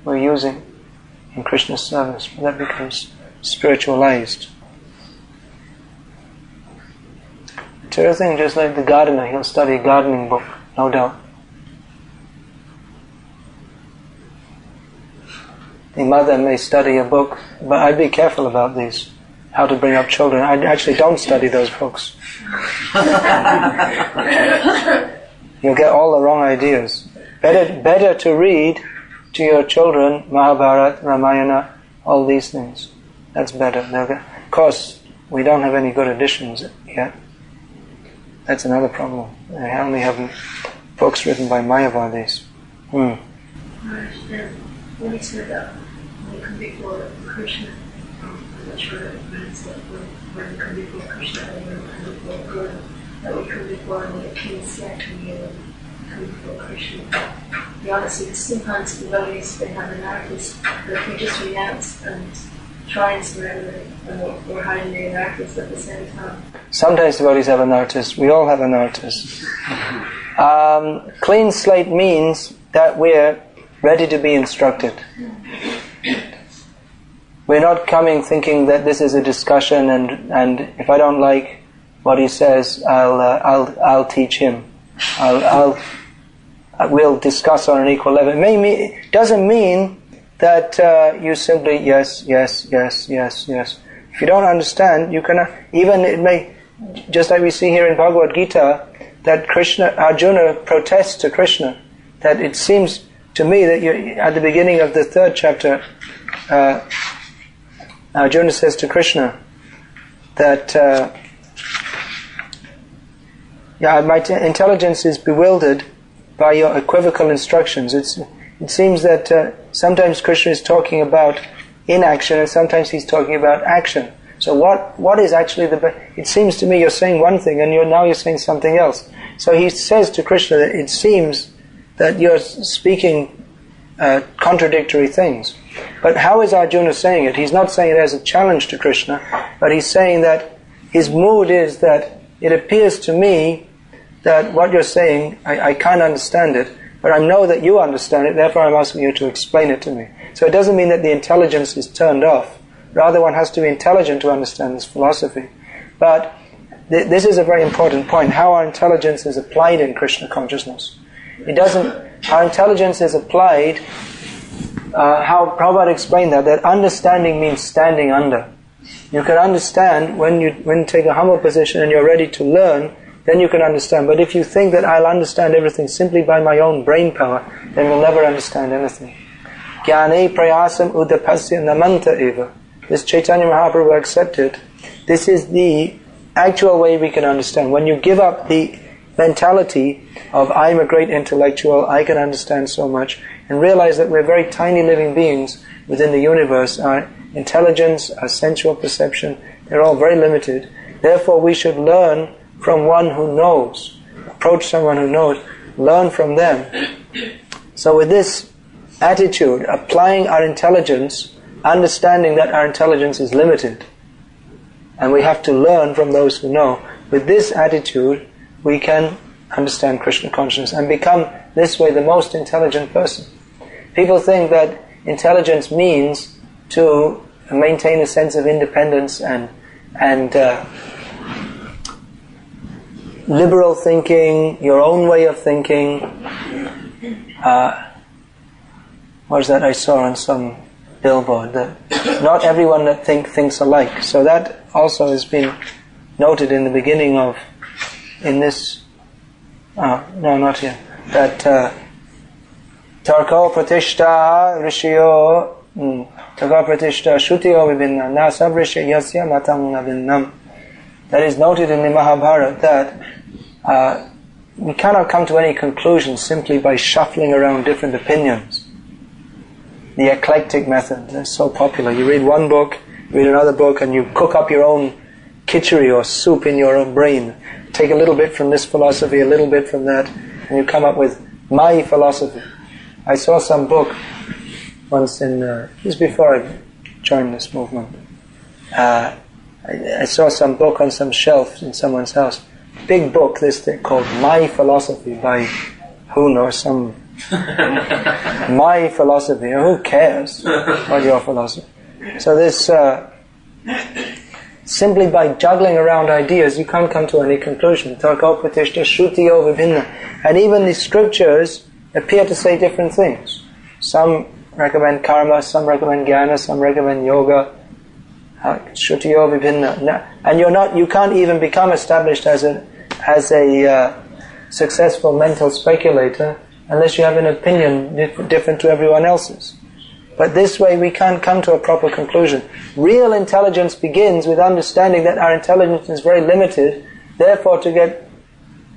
we're using in Krishna's service. That becomes spiritualized. Material thing, just like the gardener, he'll study a gardening book, no doubt. The mother may study a book, but I'd be careful about these. How to bring up children. I actually don't study those books. You'll get all the wrong ideas. Better to read to your children Mahabharata, Ramayana, all these things. That's better. Of course, we don't have any good editions yet. That's another problem. I only have books written by Mayavadis. When you said that when you come before Krishna, I'm not sure it means that when you come before Krishna and you come before Guru, that we come before and it appeals back to you and come before Krishna. be honest, because sometimes devotees, they have anarchists that they just renounce and try and surrender or hide the anarchists at the same time. Sometimes devotees have an artist. We all have an artist. Clean slate means that we're ready to be instructed. We're not coming thinking that this is a discussion, and if I don't like what he says, I'll teach him. We'll discuss on an equal level. It doesn't mean that you simply yes. If you don't understand, you can even it may, just like we see here in Bhagavad-gita, that Arjuna protests to Krishna. That it seems to me that at the beginning of the 3rd chapter, Arjuna says to Krishna that my intelligence is bewildered by your equivocal instructions. It seems that sometimes Krishna is talking about inaction and sometimes he's talking about action. So what is actually it seems to me you're saying one thing and you're saying something else. So he says to Krishna that it seems that you're speaking contradictory things. But how is Arjuna saying it? He's not saying it as a challenge to Krishna, but he's saying that his mood is that it appears to me that what you're saying, I can't understand it, but I know that you understand it, therefore I'm asking you to explain it to me. So it doesn't mean that the intelligence is turned off. Rather, one has to be intelligent to understand this philosophy. But this is a very important point, how our intelligence is applied in Krishna consciousness. Our intelligence is applied, how Prabhupada explained that understanding means standing under. You can understand when you take a humble position and you're ready to learn, then you can understand. But if you think that I'll understand everything simply by my own brain power, then you'll never understand anything. Jnane prayasam udapasya namanta eva. This Chaitanya Mahaprabhu accepted. This is the actual way we can understand. When you give up the mentality of I'm a great intellectual, I can understand so much, and realize that we're very tiny living beings within the universe. Our intelligence, our sensual perception, they're all very limited. Therefore we should learn from one who knows. Approach someone who knows. Learn from them. So with this attitude, applying our intelligence, understanding that our intelligence is limited, and we have to learn from those who know. With this attitude, we can understand Krishna consciousness and become this way the most intelligent person. People think that intelligence means to maintain a sense of independence and liberal thinking, your own way of thinking. What was that I saw on some billboard? That not everyone that thinks alike. So that also has been noted in the beginning of, in this, no, not here, that Tarko Pratishta Rishyo Tarko Pratishta Shutiyo Vibhinna Na Sab Rishya Yasya Matam Navinnam. That is noted in the Mahabharata that we cannot come to any conclusion simply by shuffling around different opinions. The eclectic method is so popular. You read one book, read another book, and you cook up your own khichdi or soup in your own brain. Take a little bit from this philosophy, a little bit from that, and you come up with my philosophy. I saw some book once just before I joined this movement. I saw some book on some shelf in someone's house. Big book, this thing called My Philosophy by who knows, some My Philosophy. Who cares about your philosophy? So this, simply by juggling around ideas, you can't come to any conclusion. And even the scriptures appear to say different things. Some recommend karma, some recommend jnana, some recommend yoga. And you can't even become established as a successful mental speculator unless you have an opinion different to everyone else's. But this way we can't come to a proper conclusion. Real intelligence begins with understanding that our intelligence is very limited. Therefore, to get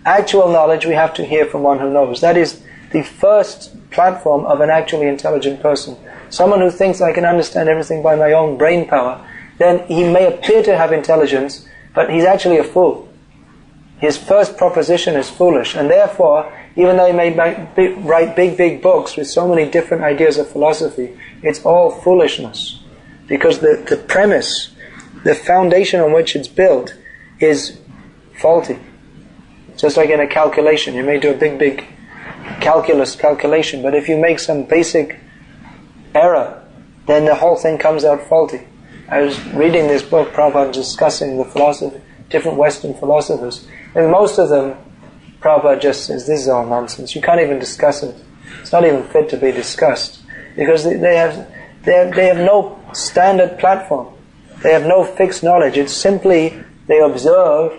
actual knowledge, we have to hear from one who knows. That is the first platform of an actually intelligent person. Someone who thinks I can understand everything by my own brain power, then he may appear to have intelligence, but he's actually a fool. his first proposition is foolish, and therefore, even though he may write big books with so many different ideas of philosophy, it's all foolishness. Because the premise, the foundation on which it's built, is faulty. Just like in a calculation, you may do a big calculation, but if you make some basic error, then the whole thing comes out faulty. I was reading this book, Prabhupada discussing the philosophy, different Western philosophers, and most of them, Prabhupada just says, this is all nonsense. You can't even discuss it. It's not even fit to be discussed, because they have no standard platform. They have no fixed knowledge. It's simply they observe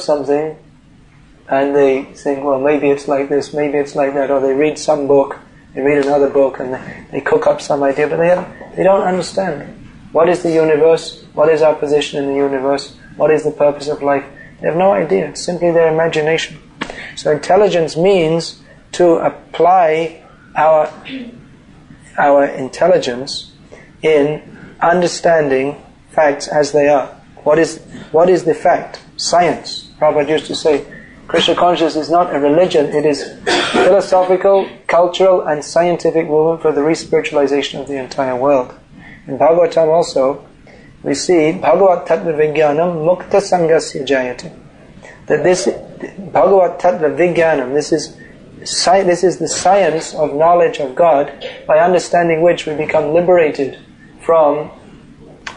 something, and they think, well, maybe it's like this, maybe it's like that, or they read some book, they read another book, and they cook up some idea, but they don't understand. What is the universe? What is our position in the universe? What is the purpose of life? They have no idea. It's simply their imagination. So intelligence means to apply our intelligence in understanding facts as they are. What is the fact? Science. Prabhupada used to say, Krishna consciousness is not a religion, it is philosophical, cultural and scientific movement for the re-spiritualization of the entire world. In Bhagavatam also, we see Bhagavat Tattva Vijnanam Mukta Sangasya Jayate. That this Bhagavat Tattva Vijnanam, this is the science of knowledge of God, by understanding which we become liberated from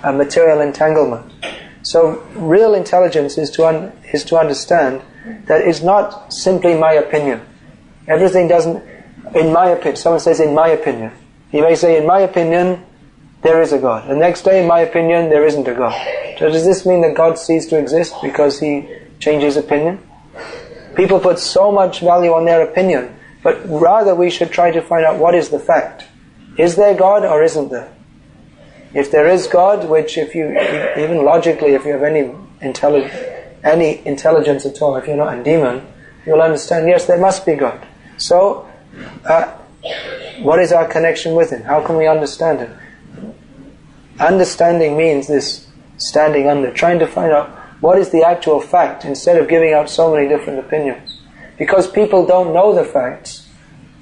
a material entanglement. So real intelligence is to understand that it's not simply my opinion. Everything doesn't, in my opinion, someone says in my opinion. He may say in my opinion there is a God. The next day in my opinion there isn't a God. So does this mean that God ceased to exist because he changes opinion? People put so much value on their opinion, but rather we should try to find out what is the fact. Is there God or isn't there? If there is God, which if you, even logically, if you have any intelligence at all, if you're not a demon, you'll understand, yes, there must be God. So, what is our connection with Him? How can we understand Him? Understanding means this standing under, trying to find out what is the actual fact, instead of giving out so many different opinions. Because people don't know the facts,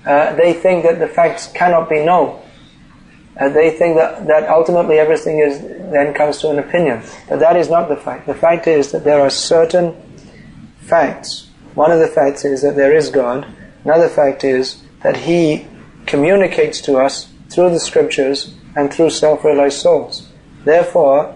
they think that the facts cannot be known. They think that ultimately everything then comes to an opinion. But that is not the fact. The fact is that there are certain facts. One of the facts is that there is God. Another fact is that He communicates to us through the scriptures and through self-realized souls. Therefore,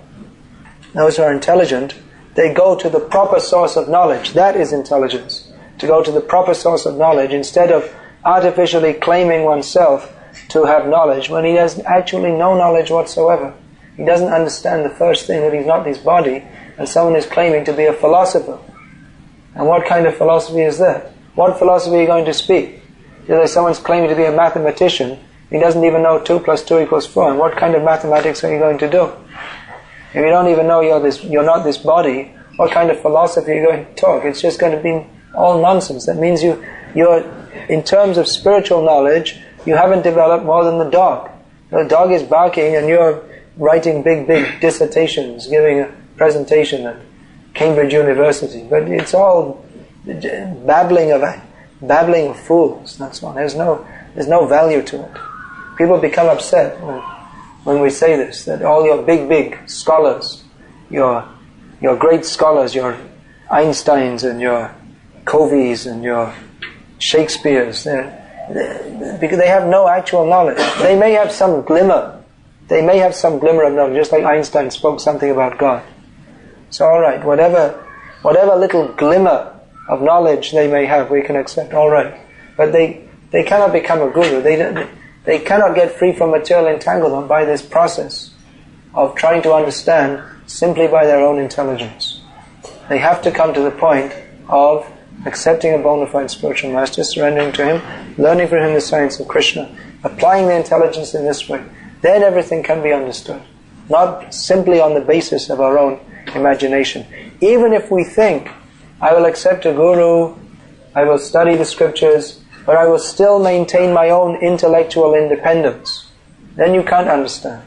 those who are intelligent, they go to the proper source of knowledge. That is intelligence. To go to the proper source of knowledge instead of artificially claiming oneself to have knowledge when he has actually no knowledge whatsoever. He doesn't understand the first thing, that he's not his body, and someone is claiming to be a philosopher. And what kind of philosophy is that? What philosophy are you going to speak? If someone's claiming to be a mathematician, he doesn't even know 2 + 2 = 4, and what kind of mathematics are you going to do? If you don't even know you're not this body, what kind of philosophy are you going to talk? It's just going to be all nonsense. That means you're in terms of spiritual knowledge, you haven't developed more than the dog. The dog is barking and you're writing big dissertations, giving a presentation at Cambridge University. But it's all babbling of fools, that's all. There's no value to it. People become upset when we say this, that all your big scholars, your great scholars, your Einsteins and your Coveys and your Shakespeares, because they have no actual knowledge. They may have some glimmer of knowledge, just like Einstein spoke something about God. So alright, whatever little glimmer of knowledge they may have, we can accept, alright. But they cannot become a guru. They cannot get free from material entanglement by this process of trying to understand simply by their own intelligence. They have to come to the point of accepting a bona fide spiritual master, surrendering to him, learning from him the science of Krishna, applying the intelligence in this way. Then everything can be understood, not simply on the basis of our own imagination. Even if we think, I will accept a guru, I will study the scriptures, but I will still maintain my own intellectual independence, then you can't understand.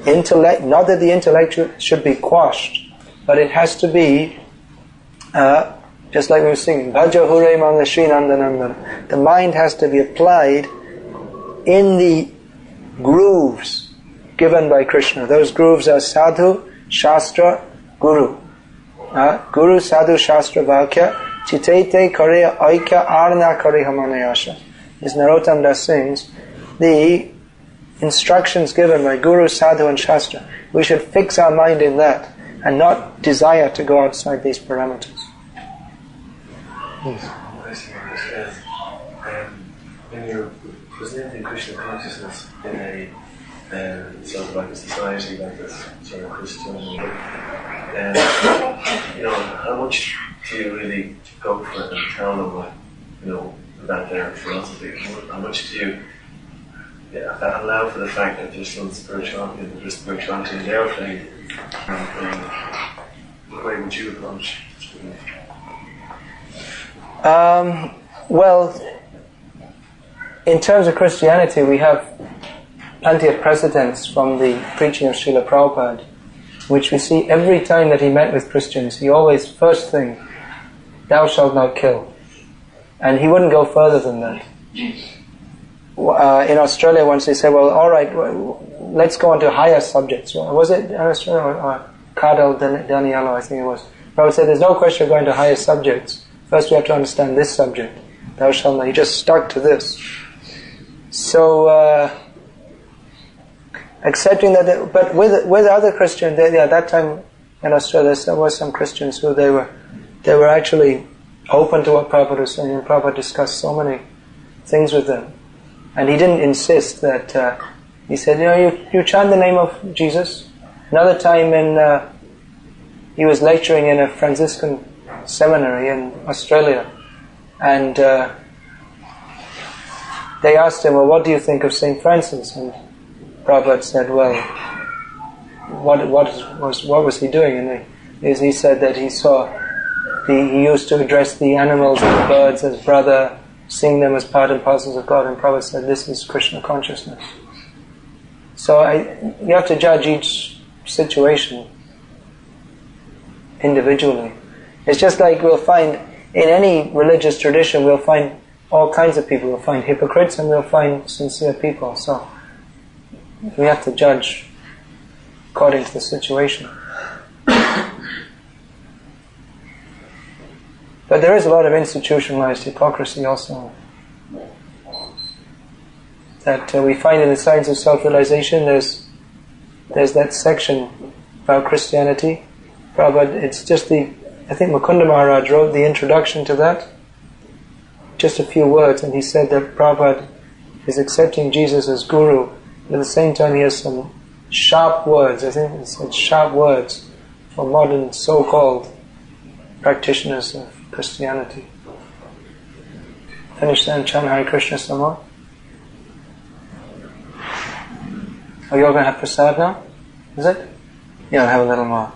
Not that the intellect should be quashed, but it has to be just like we were singing, Bhaja Hure Manga Sri Nandanandana. The mind has to be applied in the grooves given by Krishna. Those grooves are Sadhu, Shastra, Guru. Guru, Sadhu, Shastra, Vakya, Chitete, Korea, Aikya, Arna, Korea, Manayasha. As Narottam Das sings, the instructions given by Guru, Sadhu and Shastra, we should fix our mind in that and not desire to go outside these parameters. Yes. When you're presenting Krishna consciousness in a sort of like a society like this, sort of Christian, how much do you really go for it and tell them about their philosophy? How much do you allow for the fact that there's some spirituality and there's spirituality in their faith? What way would you approach it? Well, in terms of Christianity, we have plenty of precedents from the preaching of Srila Prabhupada, which we see every time that he met with Christians. He always, first thing, thou shalt not kill. And he wouldn't go further than that. In Australia once they said, well, alright, let's go on to higher subjects. Was it in Australia or Cardell Daniello, I think it was. Prabhupada said, there's no question of going to higher subjects. First we have to understand this subject. Thou shalt not. He just stuck to this. So, accepting that, but with other Christians, at that time in Australia, there were some Christians who they were actually open to what Prabhupada was saying, and Prabhupada discussed so many things with them. And he didn't insist that, he said, you chant the name of Jesus. Another time he was lecturing in a Franciscan seminary in Australia, and they asked him, well, what do you think of St. Francis? And Prabhupada said, well, what was he doing? And he said that he used to address the animals and the birds as brother, seeing them as part and parcels of God, and Prabhupada said, this is Krishna consciousness. So you have to judge each situation individually. It's just like we'll find, in any religious tradition, we'll find all kinds of people. We'll find hypocrites and we'll find sincere people. So we have to judge according to the situation. But there is a lot of institutionalized hypocrisy also that we find in the Science of Self-Realization. There's that section about Christianity. Prabhupada, it's just I think Mukunda Maharaj wrote the introduction to that, just a few words, and he said that Prabhupada is accepting Jesus as Guru, but at the same time he has some sharp words, I think he said sharp words for modern so-called practitioners of Christianity. Finish that and chant Hare Krishna some more. Are you all going to have prasad now? Is it? Yeah, I'll have a little more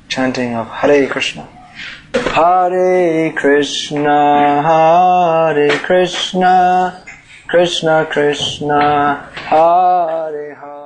chanting of Hare Krishna. Hare Krishna, Hare Krishna, Krishna Krishna, Hare Hare.